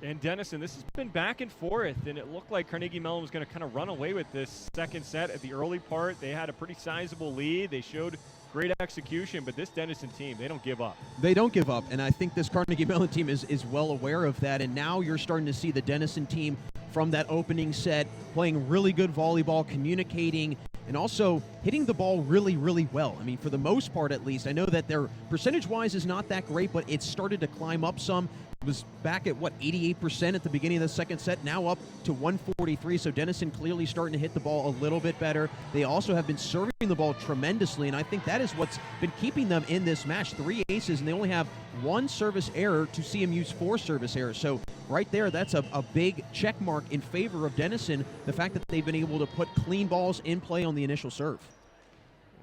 and Denison, this has been back and forth, and it looked like Carnegie Mellon was going to kind of run away with this second set. At the early part, they had a pretty sizable lead. They showed great execution, but this Denison team, they don't give up. They don't give up, and I think this Carnegie Mellon team is well aware of that, and now you're starting to see the Denison team from that opening set playing really good volleyball, communicating, and also hitting the ball really, really well. I mean, for the most part at least. I know that their percentage-wise is not that great, but it's started to climb up some. It was back at, 88% at the beginning of the second set, now up to 143, so Denison clearly starting to hit the ball a little bit better. They also have been serving the ball tremendously, and I think that is what's been keeping them in this match. 3 aces, and they only have 1 service error to see them use 4 service errors. So right there, that's a big check mark in favor of Denison, the fact that they've been able to put clean balls in play on the initial serve.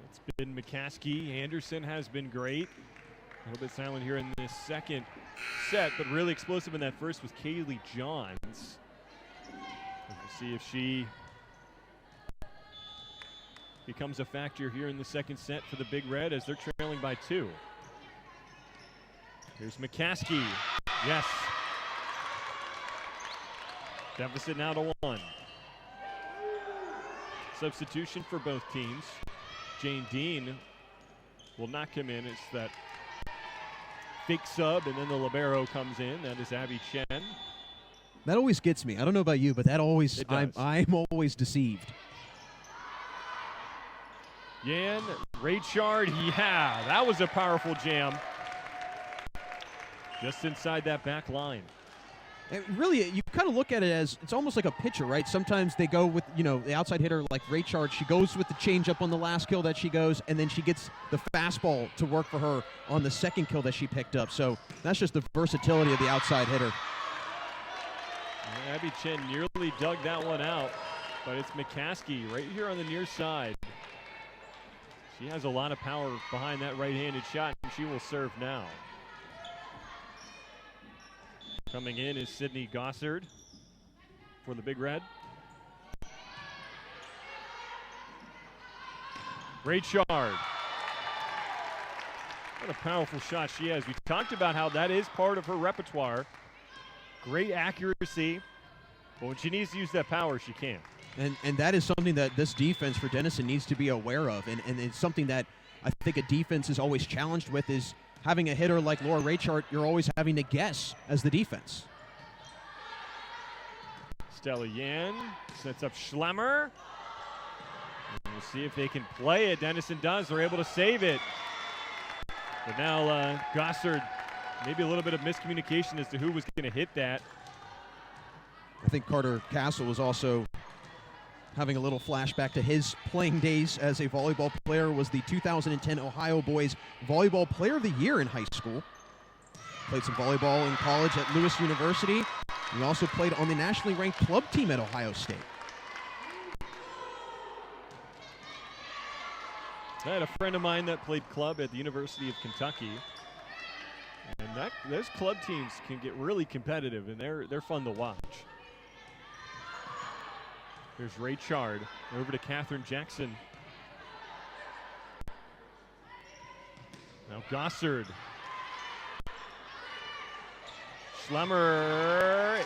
It's been McCaskey. Anderson has been great. A little bit silent here in this second set, but really explosive in that first was Kaylee Johns. We'll see if she becomes a factor here in the second set for the Big Red as they're trailing by 2. Here's McCaskey. Yes. Deficit now to 1. Substitution for both teams. Jane Dean will not come in. It's that fake sub, and then the libero comes in. That is Abby Chen. That always gets me. I don't know about you, but that always, I'm always deceived. Yan, Raychard, yeah, that was a powerful jam. Just inside that back line. And really, you kind of look at it as it's almost like a pitcher, right? Sometimes they go with, the outside hitter like Raychard. She goes with the changeup on the last kill that she goes, and then she gets the fastball to work for her on the second kill that she picked up. So that's just the versatility of the outside hitter. Abby Chen nearly dug that one out, but it's McCaskey right here on the near side. She has a lot of power behind that right-handed shot, and she will serve now. Coming in is Sydney Gossard for the Big Red. Raychard. What a powerful shot she has. We talked about how that is part of her repertoire. Great accuracy, but when she needs to use that power, she can. And that is something that this defense for Denison needs to be aware of. And it's something that I think a defense is always challenged with is having a hitter like Laura Raychard, you're always having to guess as the defense. Stella Yan sets up Schlemmer. And we'll see if they can play it. Denison does. They're able to save it. But now Gossard, maybe a little bit of miscommunication as to who was going to hit that. I think Carter Castle was also having a little flashback to his playing days as a volleyball player, was the 2010 Ohio Boys Volleyball Player of the Year in high school. Played some volleyball in college at Lewis University. He also played on the nationally ranked club team at Ohio State. I had a friend of mine that played club at the University of Kentucky. And those club teams can get really competitive, and they're fun to watch. Here's Raychard over to Catherine Jackson. Now Gossard. Schlemmer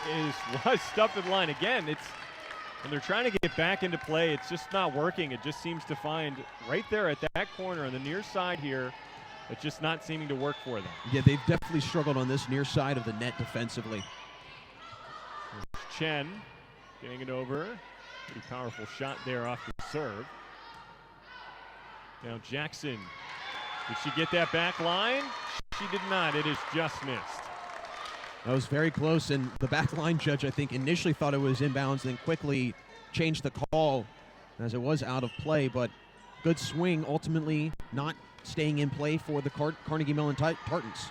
was stuffed in line again. When they're trying to get back into play, it's just not working. It just seems to find right there at that corner on the near side here. It's just not seeming to work for them. Yeah, they've definitely struggled on this near side of the net defensively. There's Chen getting it over. Pretty powerful shot there off the serve. Now Jackson. Did she get that back line? She did not. It is just missed. That was very close, and the back line judge, I think, initially thought it was inbounds, then quickly changed the call as it was out of play, but good swing, ultimately not staying in play for the Carnegie Mellon Tartans.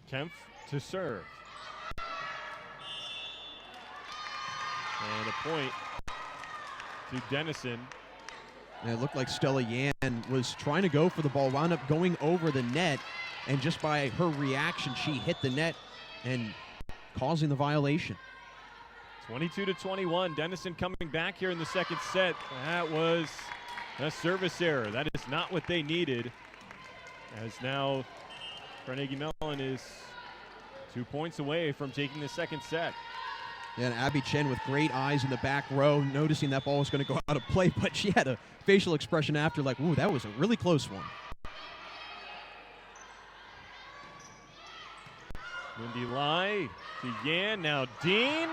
Kempf to serve. And a point to Denison. And it looked like Stella Yan was trying to go for the ball, wound up going over the net, and just by her reaction, she hit the net and causing the violation. 22-21. Denison coming back here in the second set. That was a service error. That is not what they needed. As now Carnegie Mellon is 2 points away from taking the second set. Yeah, and Abby Chen with great eyes in the back row, noticing that ball was going to go out of play, but she had a facial expression after like, ooh, that was a really close one. Lindy Lai to Yan, now Dean.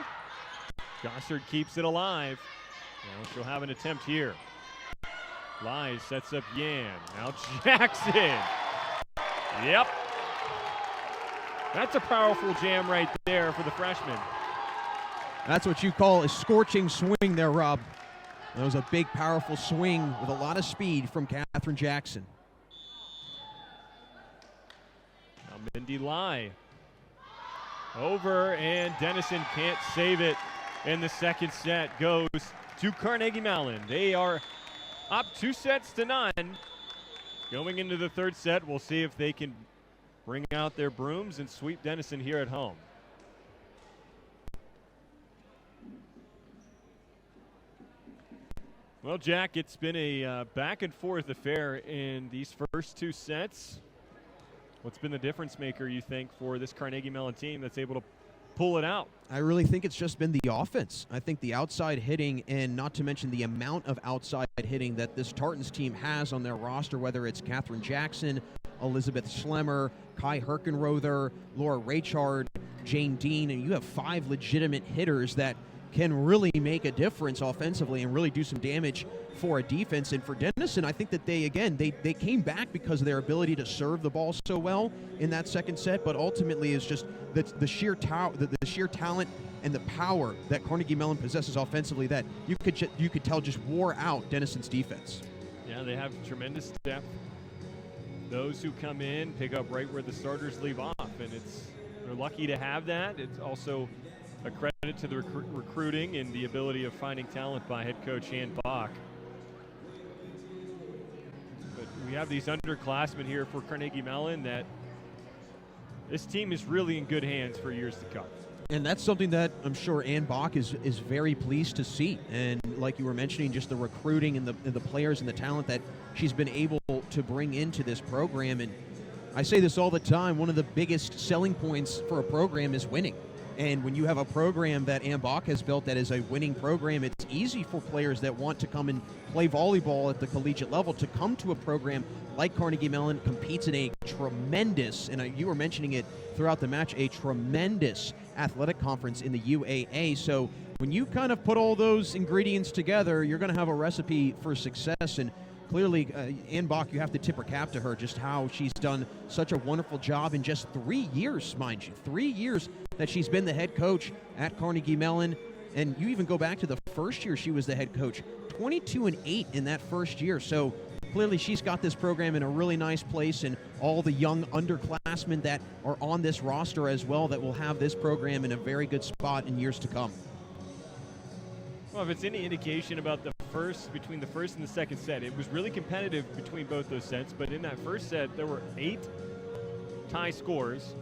Gossard keeps it alive. Now she'll have an attempt here. Lai sets up Yan, now Jackson. Yep. That's a powerful jam right there for the freshman. That's what you call a scorching swing there, Rob. That was a big, powerful swing with a lot of speed from Catherine Jackson. Now Mindy Lai. Over, and Denison can't save it. And the second set goes to Carnegie Mellon. They are up 2-0. Going into the third set, we'll see if they can bring out their brooms and sweep Denison here at home. Well, Jack, it's been a back and forth affair in these first two sets. What's been the difference maker, you think, for this Carnegie Mellon team that's able to pull it out? I really think it's just been the offense. I think the outside hitting, and not to mention the amount of outside hitting that this Tartans team has on their roster, whether it's Catherine Jackson, Elizabeth Schlemmer, Kai Herkenrother, Laura Raychard, Jane Dean, and you have 5 legitimate hitters that can really make a difference offensively and really do some damage for a defense. And for Denison, I think that they came back because of their ability to serve the ball so well in that second set, but ultimately is just the sheer talent and the power that Carnegie Mellon possesses offensively that you could tell just wore out Denison's defense. Yeah, they have tremendous depth. Those who come in pick up right where the starters leave off, and they're lucky to have that. It's also a credit to the recruiting and the ability of finding talent by head coach Ann Bach. But we have these underclassmen here for Carnegie Mellon that this team is really in good hands for years to come. And that's something that I'm sure Ann Bach is very pleased to see. And like you were mentioning, just the recruiting and the players and the talent that she's been able to bring into this program. And I say this all the time, one of the biggest selling points for a program is winning. And when you have a program that Ann Bach has built that is a winning program, it's easy for players that want to come and play volleyball at the collegiate level to come to a program like Carnegie Mellon, competes in a tremendous, and you were mentioning it throughout the match, a tremendous athletic conference in the UAA. So when you kind of put all those ingredients together, you're going to have a recipe for success. And clearly, Ann Bach, you have to tip her cap to her, just how she's done such a wonderful job in just 3 years, mind you. 3 years that she's been the head coach at Carnegie Mellon. And you even go back to the first year she was the head coach, 22-8 in that first year. So clearly she's got this program in a really nice place, and all the young underclassmen that are on this roster as well that will have this program in a very good spot in years to come. Well, if it's any indication about between the first and the second set, it was really competitive between both those sets, but in that first set there were 8 tie scores,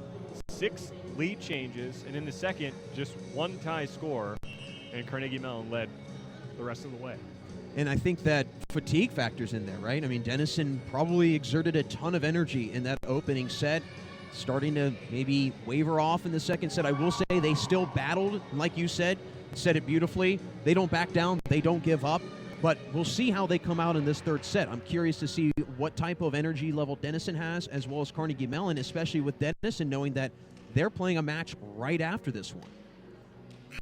6 lead changes, and in the second just 1 tie score, and Carnegie Mellon led the rest of the way. And I think that fatigue factors in there, right? I mean, Denison probably exerted a ton of energy in that opening set, starting to maybe waver off in the second set. I will say they still battled, and like you said it beautifully. They don't back down, they don't give up. But we'll see how they come out in this third set. I'm curious to see what type of energy level Denison has, as well as Carnegie Mellon, especially with Denison knowing that they're playing a match right after this one.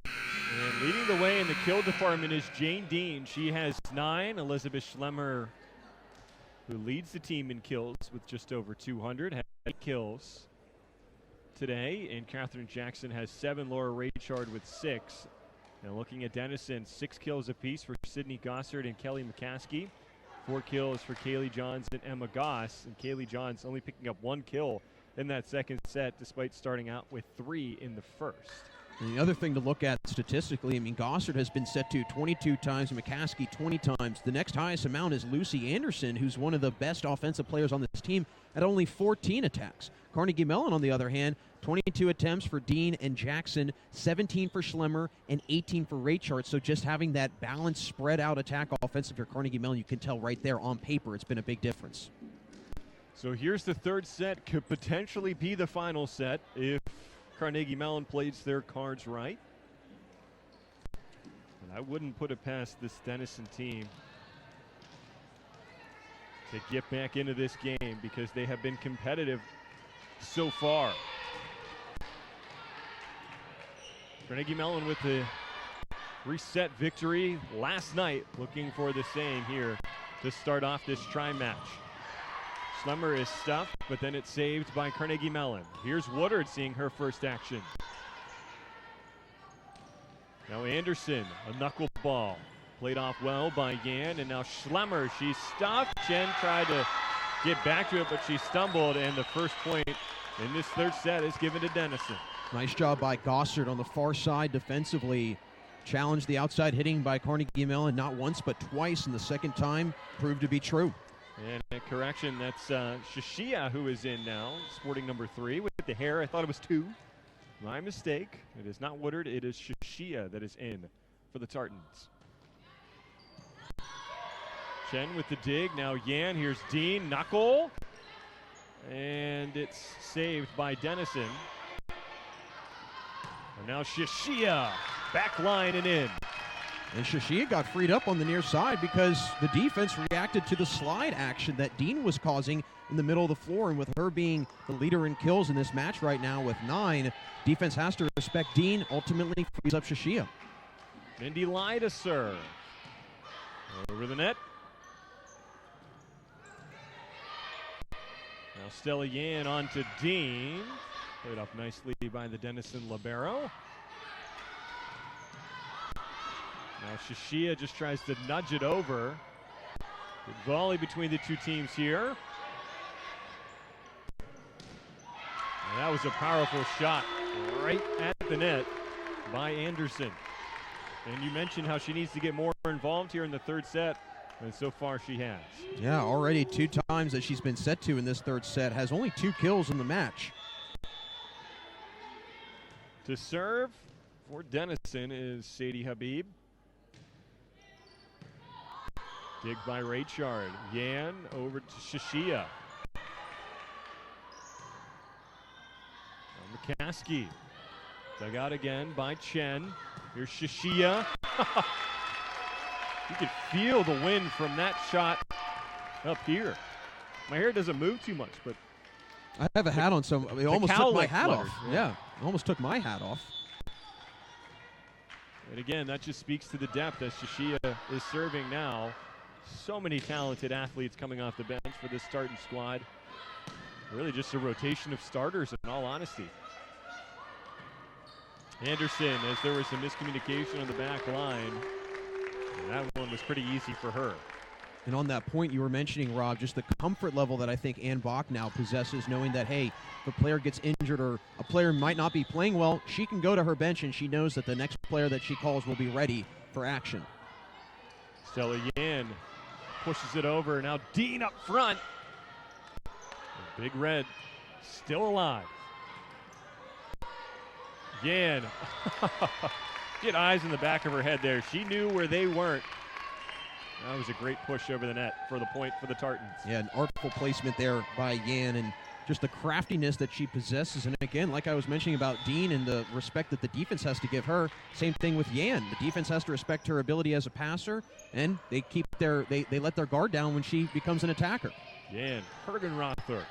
And Leading the way in the kill department is Jane Dean. She has 9. Elizabeth Schlemmer, who leads the team in kills with just over 200, has 8 kills today. And Catherine Jackson has 7. Laura Raychard with 6. Now looking at Denison, 6 kills apiece for Sydney Gossard and Kelly McCaskey. 4 kills for Kaylee Johns and Emma Goss. And Kaylee Johns only picking up 1 kill in that second set, despite starting out with 3 in the first. And the other thing to look at statistically, I mean, Gossard has been set to 22 times, McCaskey 20 times. The next highest amount is Lucy Anderson, who's one of the best offensive players on this team at only 14 attacks. Carnegie Mellon, on the other hand, 22 attempts for Dean and Jackson, 17 for Schlemmer, and 18 for Raychart. So just having that balanced, spread-out attack offensive for Carnegie Mellon, you can tell right there on paper it's been a big difference. So here's the third set. Could potentially be the final set if Carnegie Mellon plays their cards right. And I wouldn't put it past this Denison team to get back into this game because they have been competitive so far. Carnegie Mellon with the reset victory last night, looking for the same here to start off this tri-match. Schlemmer is stuffed, but then it's saved by Carnegie Mellon. Here's Woodard seeing her first action. Now Anderson, a knuckleball. Played off well by Yan, and now Schlemmer, she's stuffed. Chen tried to get back to it, but she stumbled, and the first point in this third set is given to Denison. Nice job by Gossard on the far side defensively. Challenged the outside hitting by Carnegie Mellon not once but twice, and the second time proved to be true. And a correction, that's Shishia who is in now, sporting number 3 with the hair. I thought it was 2. My mistake. It is not Woodard, it is Shishia that is in for the Tartans. Chen with the dig. Now Yan. Here's Dean. Knuckle. And it's saved by Denison. And now Shishia. Back line and in. And Shishia got freed up on the near side because the defense reacted to the slide action that Dean was causing in the middle of the floor. And with her being the leader in kills in this match right now with 9, defense has to respect Dean. Ultimately frees up Shishia. Mindy Lai to serve. Over the net. Now Stella Yan on to Dean. Played off nicely by the Denison libero. Now Shishia just tries to nudge it over. Good volley between the two teams here. And that was a powerful shot right at the net by Anderson. And you mentioned how she needs to get more involved here in the third set, and so far she has. Yeah, already 2 times that she's been set to in this third set. Has only 2 kills in the match. To serve for Denison is Sadie Habib. Dig by Raychard. Yan over to Shishia. McCaskey. Dug out again by Chen. Here's Shishia. You could feel the wind from that shot up here. My hair doesn't move too much, but I have a hat on, so it almost took my hat fluttered. off. Yeah, it almost took my hat off. And again, that just speaks to the depth as Shishia is serving now. So many talented athletes coming off the bench for this Tartan squad. Really just a rotation of starters, in all honesty. Anderson, as there was some miscommunication on the back line. And that one was pretty easy for her. And on that point you were mentioning, Rob, just the comfort level that I think Ann Bach now possesses, knowing that, hey, if a player gets injured or a player might not be playing well, she can go to her bench and she knows that the next player that she calls will be ready for action. Stella Yan pushes it over. Now Dean up front. And Big Red still alive. Yan. Get eyes in the back of her head there. She knew where they weren't. That was a great push over the net for the point for the Tartans. Yeah, an artful placement there by Yan, and just the craftiness that she possesses. And again, like I was mentioning about Dean and the respect that the defense has to give her, same thing with Yan. The defense has to respect her ability as a passer, and they keep they let their guard down when she becomes an attacker. Yan, Hergenrother.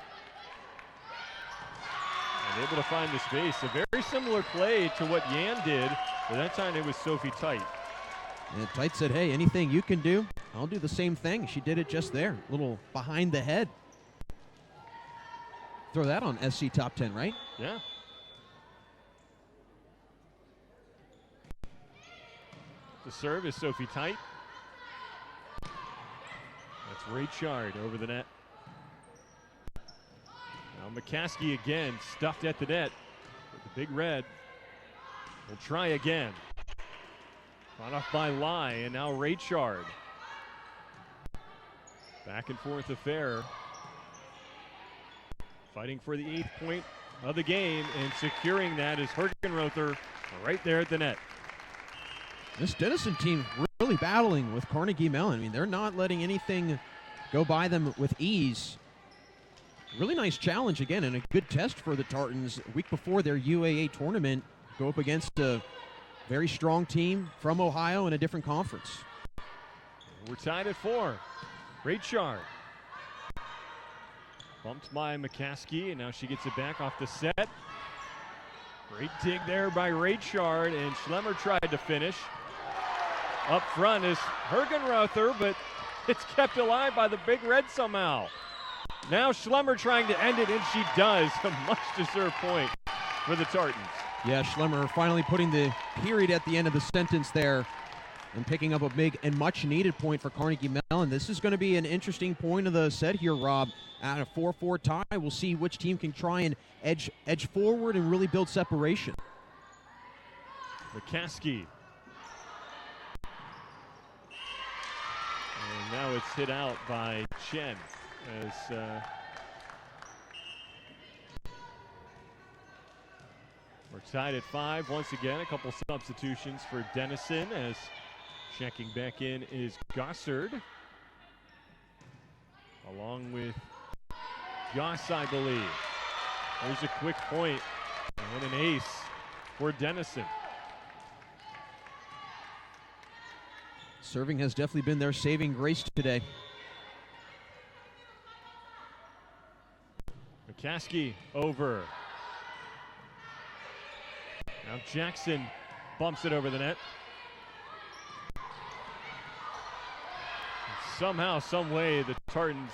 And able to find the space. A very similar play to what Yan did, but that time it was Sophie Tite. And Tite said, hey, anything you can do, I'll do the same thing. She did it just there. A little behind the head. Throw that on SC Top 10, right? Yeah. The serve is Sophie Tite. That's Raychard over the net. Now McCaskey again, stuffed at the net with the big red. Will try again. Caught off by Lai, and now Raychard. Back and forth affair. Fighting for the 8th point of the game, and securing that is Hergenrother right there at the net. This Denison team really battling with Carnegie Mellon. I mean, they're not letting anything go by them with ease. Really nice challenge again, and a good test for the Tartans a week before their UAA tournament. Go up against a very strong team from Ohio in a different conference. We're tied at 4. Raychard. Bumped by McCaskey, and now she gets it back off the set. Great dig there by Raychard, and Schlemmer tried to finish. Up front is Hergenrother, but it's kept alive by the big red somehow. Now Schlemmer trying to end it, and she does. A much-deserved point for the Tartans. Yeah, Schlemmer finally putting the period at the end of the sentence there and picking up a big and much-needed point for Carnegie Mellon. This is going to be an interesting point of the set here, Rob. At a 4-4 tie, we'll see which team can try and edge forward and really build separation. McCaskey. And now it's hit out by Chen as we're tied at 5. Once again, a couple substitutions for Denison as checking back in is Gossard. Along with Goss, I believe. There's a quick point and an ace for Denison. Serving has definitely been their saving grace today. McCaskey over. Now Jackson bumps it over the net. And somehow, some way, the Tartans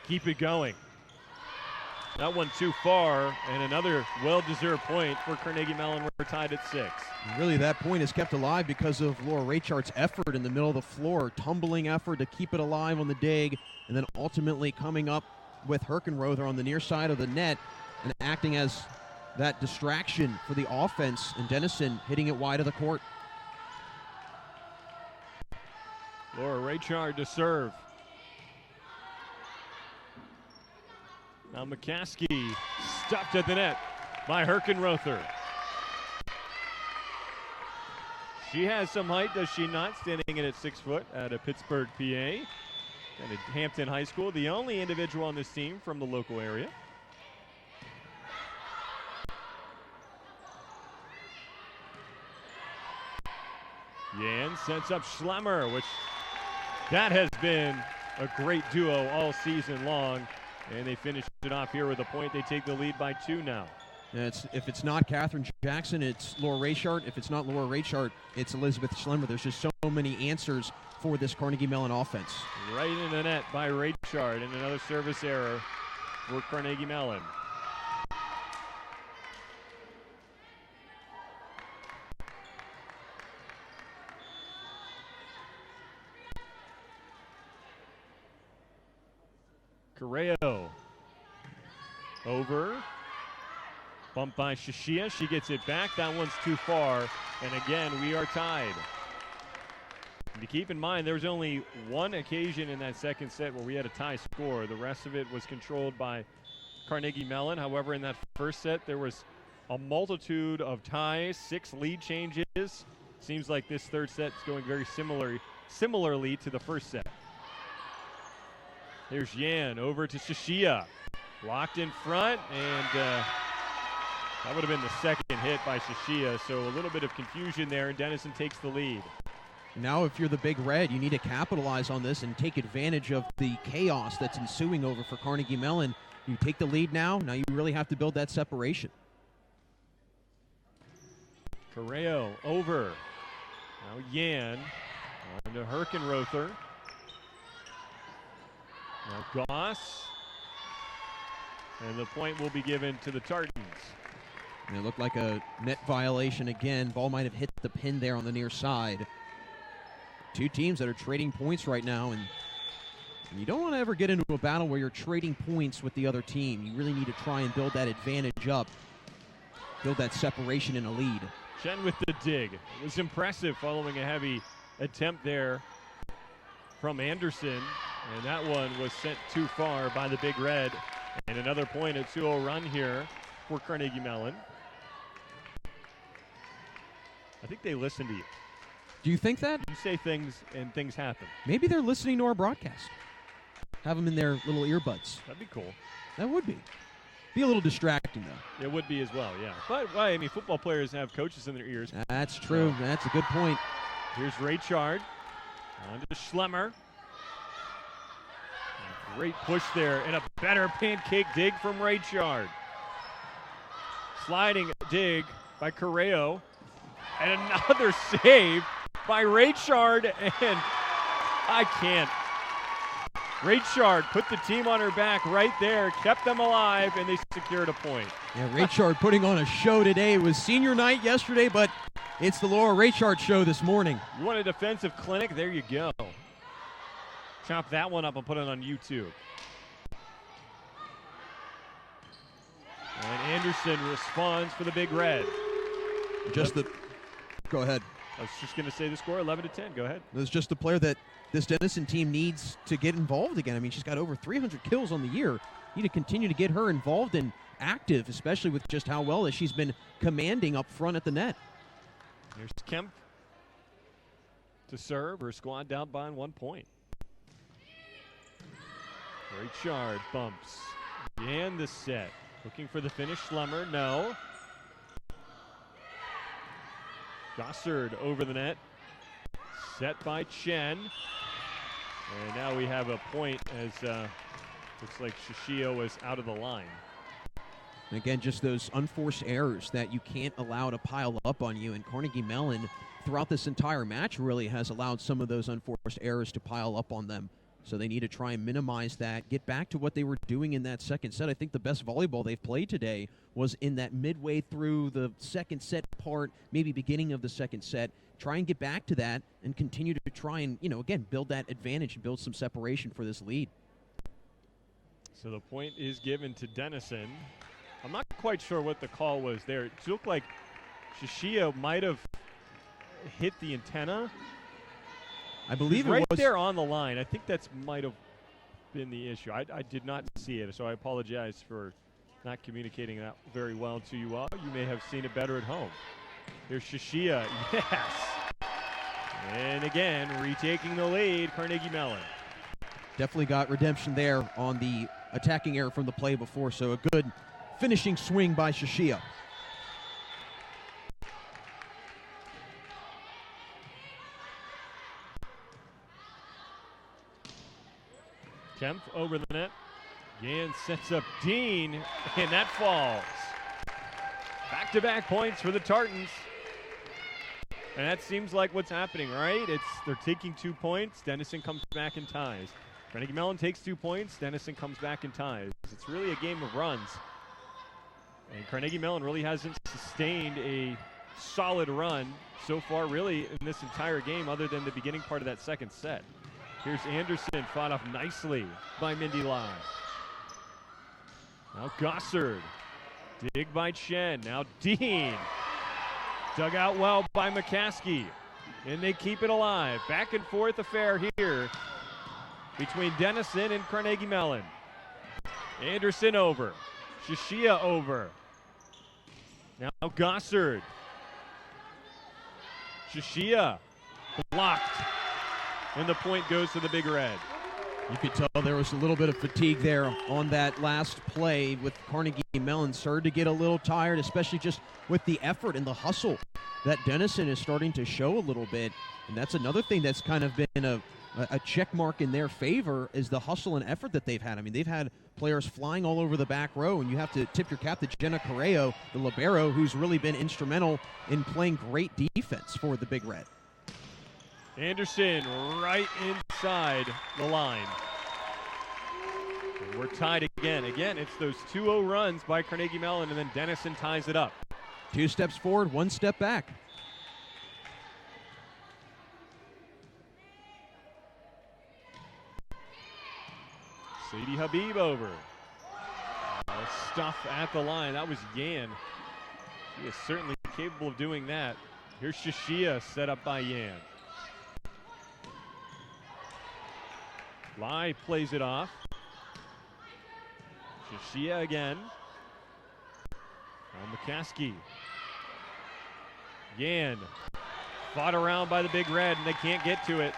keep it going. That one too far, and another well-deserved point for Carnegie Mellon. We're tied at 6. Really, that point is kept alive because of Laura Raychard's effort in the middle of the floor, tumbling effort to keep it alive on the dig, and then ultimately coming up with Hergenrother on the near side of the net and acting as that distraction for the offense, and Denison hitting it wide of the court. Laura Raychard to serve. Now McCaskey stuffed at the net by Hergenrother. She has some height, does she not? Standing in at 6 foot at a Pittsburgh, PA. And at Hampton High School, the only individual on this team from the local area. Yan sets up Schlemmer, which that has been a great duo all season long. And they finish it off here with a point. They take the lead by 2 now. And if it's not Catherine Jackson, it's Laura Raychard. If it's not Laura Raychard, it's Elizabeth Schlemmer. There's just so many answers for this Carnegie Mellon offense. Right in the net by Raychard, and another service error for Carnegie Mellon. Correo over. Bumped by Shishia. She gets it back. That one's too far. And again, we are tied. And to keep in mind, there was only one occasion in that second set where we had a tie score. The rest of it was controlled by Carnegie Mellon. However, in that first set, there was a multitude of ties, 6 lead changes. Seems like this third set is going very similarly to the first set. Here's Yan over to Shishia. Locked in front, and that would have been the second hit by Shishia, so a little bit of confusion there, and Denison takes the lead. Now if you're the Big Red, you need to capitalize on this and take advantage of the chaos that's ensuing over for Carnegie Mellon. You take the lead now you really have to build that separation. Correo over. Now Yan on to Herkenrother. Now Goss. And the point will be given to the Tartans. And it looked like a net violation again. Ball might have hit the pin there on the near side. Two teams that are trading points right now, and you don't want to ever get into a battle where you're trading points with the other team. You really need to try and build that advantage up, build that separation in a lead. Chen with the dig. It was impressive following a heavy attempt there from Anderson, and that one was sent too far by the Big Red. And another point, a 2-0 run here for Carnegie Mellon. I think they listen to you. Do you think that? You say things and things happen. Maybe they're listening to our broadcast. Have them in their little earbuds. That'd be cool. That would be. Be a little distracting, though. It would be as well, yeah. But, well, I mean, football players have coaches in their ears. That's true. That's a good point. Here's Raychard. On to Schlemmer. A great push there, and a better pancake dig from Raychard. Sliding dig by Correo. And another save by Raychard, and I can't. Raychard put the team on her back right there, kept them alive, and they secured a point. Yeah, Raychard putting on a show today. It was senior night yesterday, but it's the Laura Raychard show this morning. You want a defensive clinic? There you go. Chop that one up and put it on YouTube. And Anderson responds for the Big Red. Go ahead. I was just going to say the score, 11-10. Go ahead. It was just a player that this Denison team needs to get involved again. I mean, she's got over 300 kills on the year. You need to continue to get her involved and active, especially with just how well that she's been commanding up front at the net. Here's Kemp to serve. Her squad down by 1 point. Raychard bumps. And the set. Looking for the finish. Schlemmer, no. Gossard over the net. Set by Chen. And now we have a point as looks like Shishio was out of the line. Again, just those unforced errors that you can't allow to pile up on you. And Carnegie Mellon, throughout this entire match, really has allowed some of those unforced errors to pile up on them. So they need to try and minimize that, get back to what they were doing in that second set. I think the best volleyball they've played today was in that midway through the second set part, maybe beginning of the second set. Try and get back to that and continue to try and, again, build that advantage and build some separation for this lead. So the point is given to Denison. I'm not quite sure what the call was there. It looked like Shishio might have hit the antenna. I believe it right was there on the line. I think that's might have been the issue. I did not see it, so I apologize for not communicating that very well to you all. You may have seen it better at home. Here's Shishia. Yes. And again, retaking the lead, Carnegie Mellon. Definitely got redemption there on the attacking error from the play before, so a good finishing swing by Shishia. Kemp over the net. Yan sets up Dean, and that falls. Back-to-back points for the Tartans. And that seems like what's happening, right? They're taking 2 points. Denison comes back and ties. Carnegie Mellon takes 2 points. Denison comes back and ties. It's really a game of runs. And Carnegie Mellon really hasn't sustained a solid run so far, really, in this entire game, other than the beginning part of that second set. Here's Anderson, fought off nicely by Mindy Lai. Now Gossard. Dig by Chen. Now Dean. Dug out well by McCaskey. And they keep it alive. Back and forth affair here between Denison and Carnegie Mellon. Anderson over. Shishia over. Now Gossard. Shishia blocked. And the point goes to the Big Red. You could tell there was a little bit of fatigue there on that last play with Carnegie Mellon. Started to get a little tired, especially just with the effort and the hustle that Denison is starting to show a little bit. And that's another thing that's kind of been a check mark in their favor, is the hustle and effort that they've had. I mean, they've had players flying all over the back row, and you have to tip your cap to Jenna Correo, the libero, who's really been instrumental in playing great defense for the Big Red. Anderson right inside the line. And we're tied again. Again, it's those 2-0 runs by Carnegie Mellon, and then Denison ties it up. 2 steps forward, 1 step back. Sadie Habib over. Stuff at the line. That was Yan. She is certainly capable of doing that. Here's Shishia set up by Yan. Lai plays it off. Shishia again. Now McCaskey. Yan fought around by the Big Red, and they can't get to it.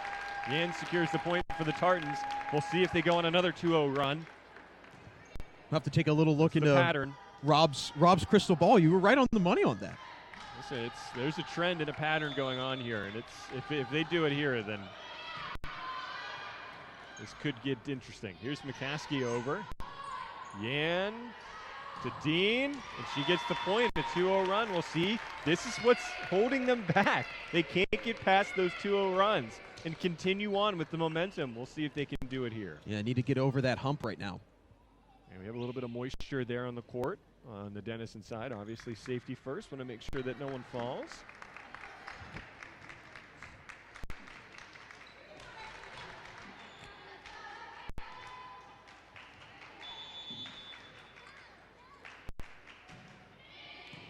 Yan secures the point for the Tartans. We'll see if they go on another 2-0 run. We'll have to take a little look into pattern. Rob's crystal ball. You were right on the money on that. Listen, there's a trend and a pattern going on here, and if they do it here, then this could get interesting. Here's McCaskey over. Yan to Dean, and she gets the point. A 2-0 run. We'll see. This is what's holding them back. They can't get past those 2-0 runs and continue on with the momentum. We'll see if they can do it here. Yeah, need to get over that hump right now. And we have a little bit of moisture there on the court on the Denison side. Obviously, safety first. Want to make sure that no one falls.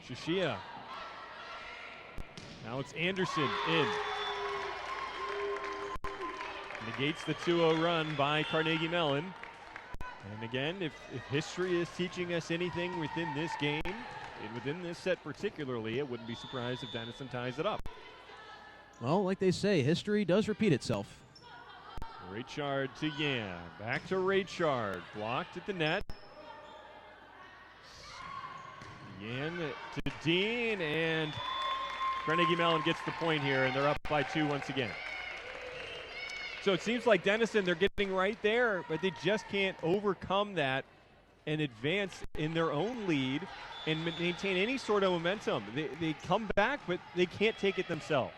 Shishia. Now it's Anderson in. Negates the 2-0 run by Carnegie Mellon. And again, if history is teaching us anything within this game, and within this set particularly, I wouldn't be surprised if Denison ties it up. Well, like they say, history does repeat itself. Raychard to Yan. Back to Raychard. Blocked at the net. Yan to Dean, and Carnegie Mellon gets the point here, and they're up by 2 once again. So it seems like Denison, they're getting right there, but they just can't overcome that and advance in their own lead and maintain any sort of momentum. They come back, but they can't take it themselves.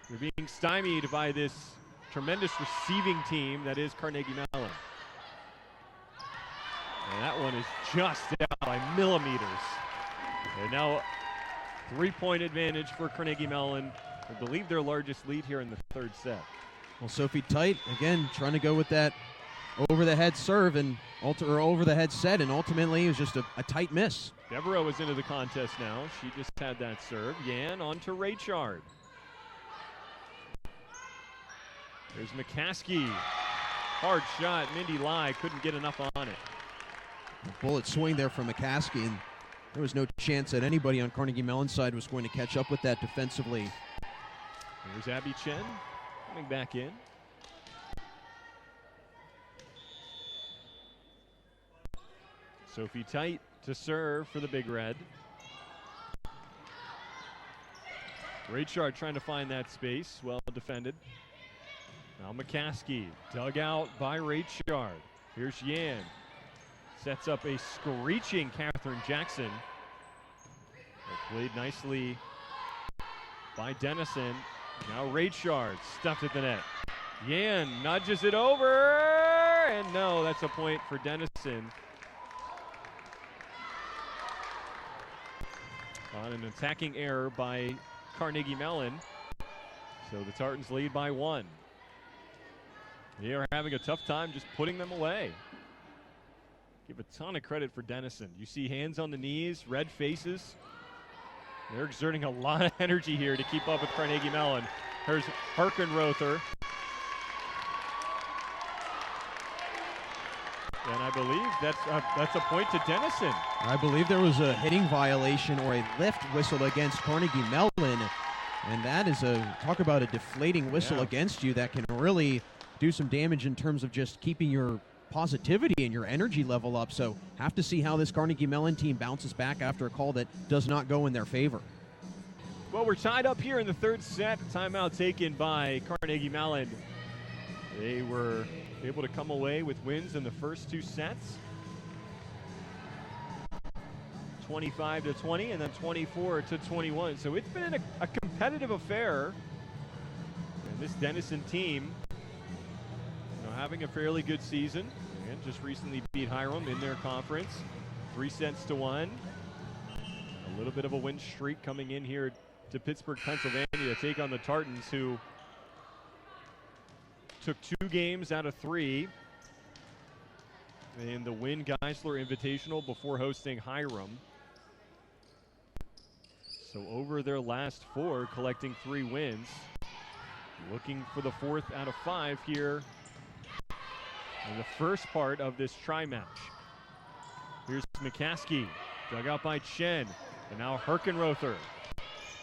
They're being stymied by this tremendous receiving team that is Carnegie Mellon. And that one is just out by millimeters. And now 3-point advantage for Carnegie Mellon. I believe their largest lead here in the third set. Well, Sophie Tite, again, trying to go with that over-the-head serve and over-the-head set, and ultimately it was just a tight miss. Devereaux is into the contest now. She just had that serve. Yan on to Raychard. There's McCaskey. Hard shot. Mindy Lai couldn't get enough on it. A bullet swing there from McCaskey, and there was no chance that anybody on Carnegie Mellon's side was going to catch up with that defensively. There's Abby Chen coming back in. Sophie Tite to serve for the Big Red. Raychard trying to find that space. Well defended. Now McCaskey dug out by Raychard. Here's Yan. Sets up a screeching Catherine Jackson. Played nicely by Denison. Now Raychard stuffed at the net. Yan nudges it over, and no, that's a point for Denison. On an attacking error by Carnegie Mellon. So the Tartans lead by 1. They are having a tough time just putting them away. Give a ton of credit for Denison. You see hands on the knees, red faces. They're exerting a lot of energy here to keep up with Carnegie Mellon. Here's Herkenrother. And I believe that's a point to Denison. I believe there was a hitting violation or a lift whistle against Carnegie Mellon. And that is talk about a deflating whistle against you that can really do some damage in terms of just keeping your positivity and your energy level up. So have to see how this Carnegie Mellon team bounces back after a call that does not go in their favor. Well, we're tied up here in the third set. Timeout taken by Carnegie Mellon. They were able to come away with wins in the first two sets. 25-20 and then 24-21. So it's been a competitive affair. And this Denison team, having a fairly good season and just recently beat Hiram in their conference, 3-1. A little bit of a win streak coming in here to Pittsburgh, Pennsylvania to take on the Tartans, who took 2 games out of 3 in the Wynn Geisler Invitational before hosting Hiram. So over their last 4, collecting 3 wins. Looking for the 4th out of 5 here in the first part of this tri-match. Here's McCaskey, dug out by Chen, and now Herkenrother,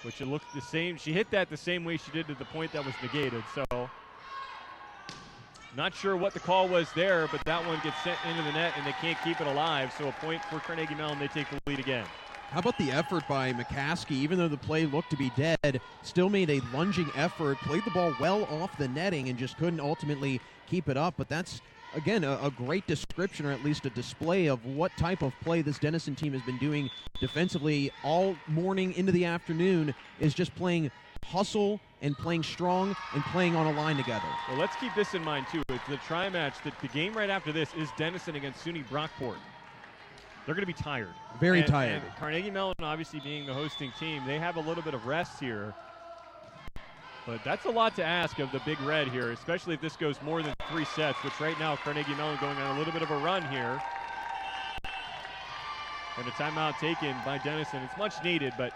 which it looked the same. She hit that the same way she did to the point that was negated. So not sure what the call was there, but that one gets sent into the net and they can't keep it alive. So a point for Carnegie Mellon, they take the lead again. How about the effort by McCaskey? Even though the play looked to be dead, still made a lunging effort, played the ball well off the netting and just couldn't ultimately keep it up. But that's, again, a great description, or at least a display of what type of play this Denison team has been doing defensively all morning into the afternoon, is just playing hustle and playing strong and playing on a line together. Well, let's keep this in mind, too. It's the tri-match. The game right after this is Denison against SUNY Brockport. They're going to be tired. Very tired. And Carnegie Mellon, obviously being the hosting team, they have a little bit of rest here. But that's a lot to ask of the Big Red here, especially if this goes more than 3 sets, which right now Carnegie Mellon going on a little bit of a run here. And a timeout taken by Denison. It's much needed, but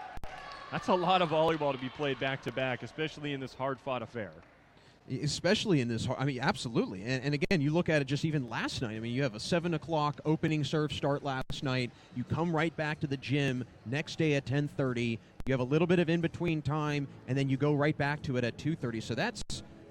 that's a lot of volleyball to be played back-to-back, especially in this hard-fought affair. Especially in this, I mean, absolutely. And again, you look at it just even last night. I mean, you have a 7 o'clock opening serve start last night. You come right back to the gym next day at 10:30. You have a little bit of in-between time, and then you go right back to it at 2:30. So that's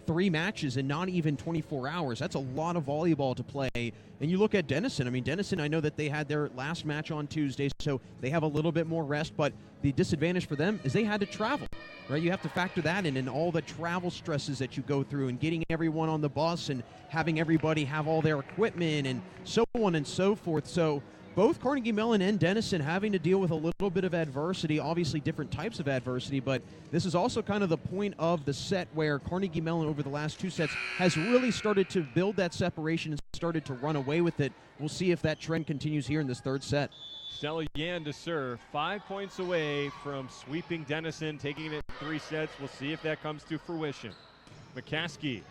3 matches in not even 24 hours. That's a lot of volleyball to play. And you look at Denison. I mean, Denison, I know that they had their last match on Tuesday, so they have a little bit more rest. But the disadvantage for them is they had to travel, right? You have to factor that in, and all the travel stresses that you go through, and getting everyone on the bus and having everybody have all their equipment and so on and so forth. So both Carnegie Mellon and Denison having to deal with a little bit of adversity, obviously different types of adversity, but this is also kind of the point of the set where Carnegie Mellon over the last 2 sets has really started to build that separation and started to run away with it. We'll see if that trend continues here in this 3rd set. Stella Yan to serve, 5 points away from sweeping Denison, taking it in 3 sets. We'll see if that comes to fruition. McCaskey,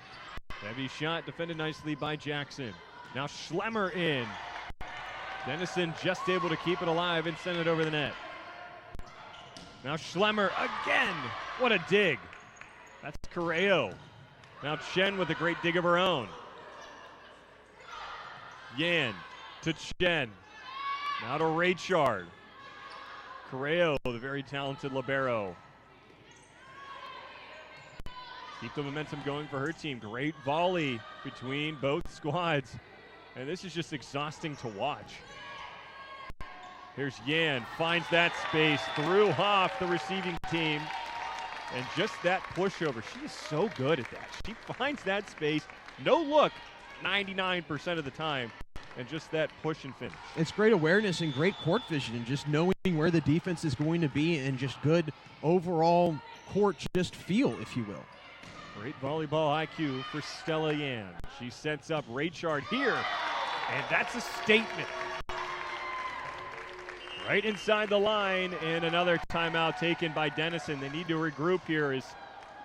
heavy shot, defended nicely by Jackson. Now Schlemmer in. Denison just able to keep it alive and send it over the net. Now Schlemmer again. What a dig. That's Correo. Now Chen with a great dig of her own. Yan to Chen. Now to Raychard. Correo, the very talented libero. Keep the momentum going for her team. Great volley between both squads. And this is just exhausting to watch. Here's Yan, finds that space, threw off the receiving team. And just that pushover, she is so good at that. She finds that space, no look, 99% of the time. And just that push and finish. It's great awareness and great court vision and just knowing where the defense is going to be and just good overall court just feel, if you will. Great volleyball IQ for Stella Yan. She sets up Raychard here, and that's a statement. Right inside the line, and another timeout taken by Denison. They need to regroup here as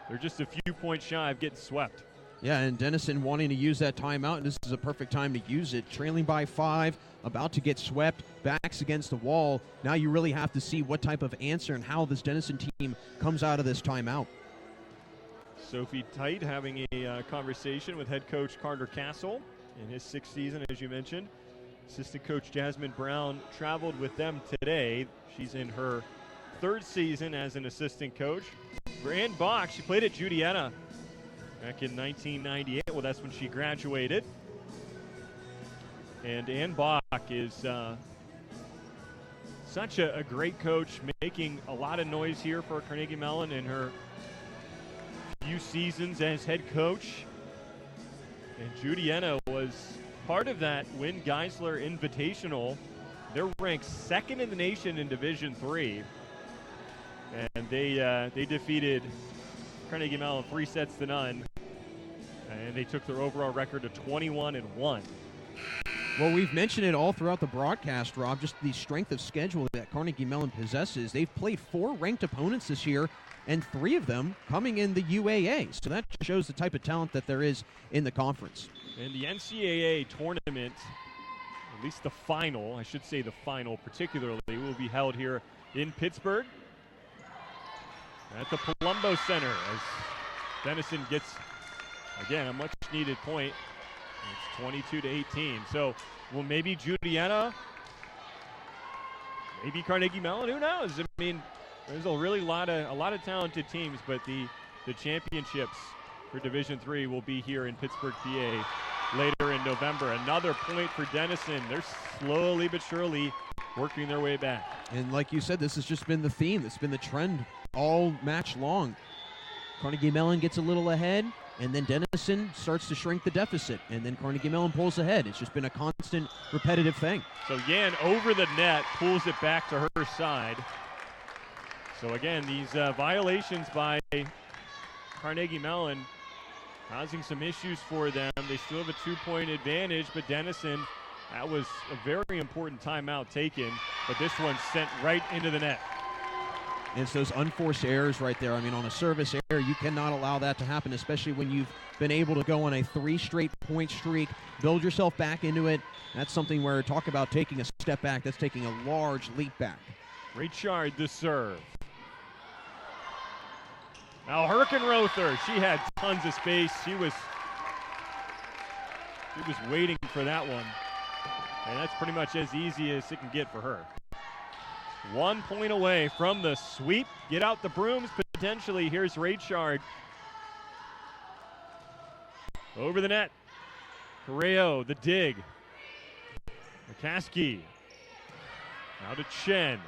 they're just a few points shy of getting swept. Yeah, and Denison wanting to use that timeout, and this is a perfect time to use it. Trailing by 5, about to get swept, backs against the wall. Now you really have to see what type of answer and how this Denison team comes out of this timeout. Sophie Tite having a conversation with head coach Carter Castle in his 6th season, as you mentioned. Assistant coach Jasmine Brown traveled with them today. She's in her 3rd season as an assistant coach. Brianne Bach, she played at Judietta back in 1998. Well, that's when she graduated. And Ann Bach is such a great coach, making a lot of noise here for Carnegie Mellon in her few seasons as head coach. And Judiana was part of that Wynn Geisler Invitational. They're ranked second in the nation in Division III. And they defeated Carnegie Mellon 3-0. And they took their overall record to 21-1. Well, we've mentioned it all throughout the broadcast, Rob, just the strength of schedule that Carnegie Mellon possesses. They've played 4 ranked opponents this year, and 3 of them coming in the UAA. So that shows the type of talent that there is in the conference. And the NCAA tournament, at least the final, I should say the final particularly, will be held here in Pittsburgh at the Palumbo Center as Denison gets, again, a much-needed point. It's 22-18. So, well, maybe Judiana, maybe Carnegie Mellon, who knows? I mean, there's a really lot of talented teams, but the championships for Division III will be here in Pittsburgh, PA, later in November. Another point for Denison. They're slowly but surely working their way back. And like you said, this has just been the theme. It's been the trend all match long. Carnegie Mellon gets a little ahead, and then Denison starts to shrink the deficit, and then Carnegie Mellon pulls ahead. It's just been a constant, repetitive thing. So Yan over the net, pulls it back to her side. So again, these violations by Carnegie Mellon causing some issues for them. They still have a 2-point advantage, but Denison, that was a very important timeout taken, but this one sent right into the net. And it's those unforced errors right there. I mean, on a service error, you cannot allow that to happen, especially when you've been able to go on a 3 straight point streak, build yourself back into it. That's something where, talk about taking a step back, that's taking a large leap back. Richard the serve. Now Herkenrother, she had tons of space. She was waiting for that one. And that's pretty much as easy as it can get for her. 1 point away from the sweep. Get out the brooms potentially. Here's Richard. Over the net. Correo, the dig. McCaskey. Now to Chen.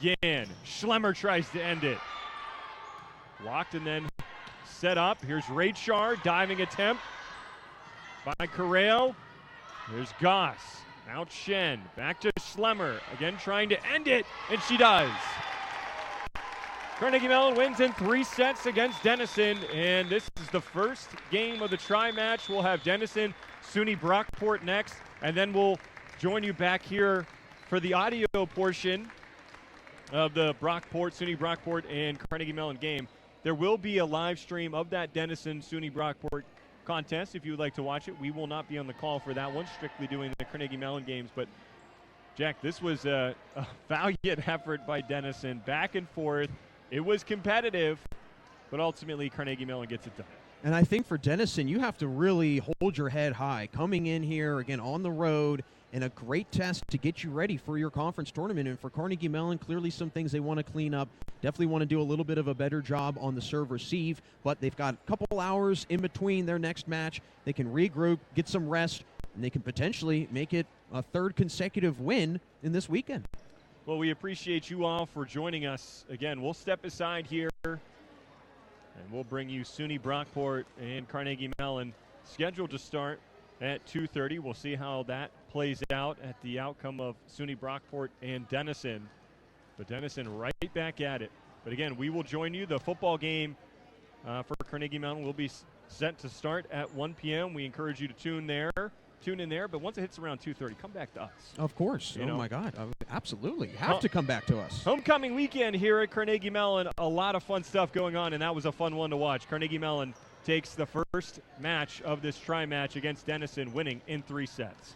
Yan. Schlemmer tries to end it. Blocked and then set up. Here's Richard. Diving attempt by Correo. Here's Goss. Now Chen, back to Schlemmer, again trying to end it, and she does. Carnegie Mellon wins in 3 sets against Denison, and this is the first game of the tri-match. We'll have Denison, SUNY Brockport next, and then we'll join you back here for the audio portion of the SUNY Brockport and Carnegie Mellon game. There will be a live stream of that Denison SUNY Brockport contest if you would like to watch it. We will not be on the call for that one, strictly doing the Carnegie Mellon games. But Jack, this was a valiant effort by Denison, back and forth. It was competitive, but ultimately Carnegie Mellon gets it done. And I think for Denison, you have to really hold your head high. Coming in here, again, on the road, and a great test to get you ready for your conference tournament. And for Carnegie Mellon, clearly some things they want to clean up. Definitely want to do a little bit of a better job on the serve-receive, but they've got a couple hours in between their next match. They can regroup, get some rest, and they can potentially make it a 3rd consecutive win in this weekend. Well, we appreciate you all for joining us. Again, we'll step aside here, and we'll bring you SUNY Brockport and Carnegie Mellon, scheduled to start at 2:30. We'll see how that plays out at the outcome of SUNY Brockport and Denison. But Denison right back at it. But again, we will join you. The football game for Carnegie Mellon will be set to start at 1 p.m. We encourage you to tune in there. But once it hits around 2:30, come back to us. Of course. My God. Absolutely. You have to come back to us. Homecoming weekend here at Carnegie Mellon. A lot of fun stuff going on, and that was a fun one to watch. Carnegie Mellon takes the first match of this tri-match against Denison, winning in 3 sets.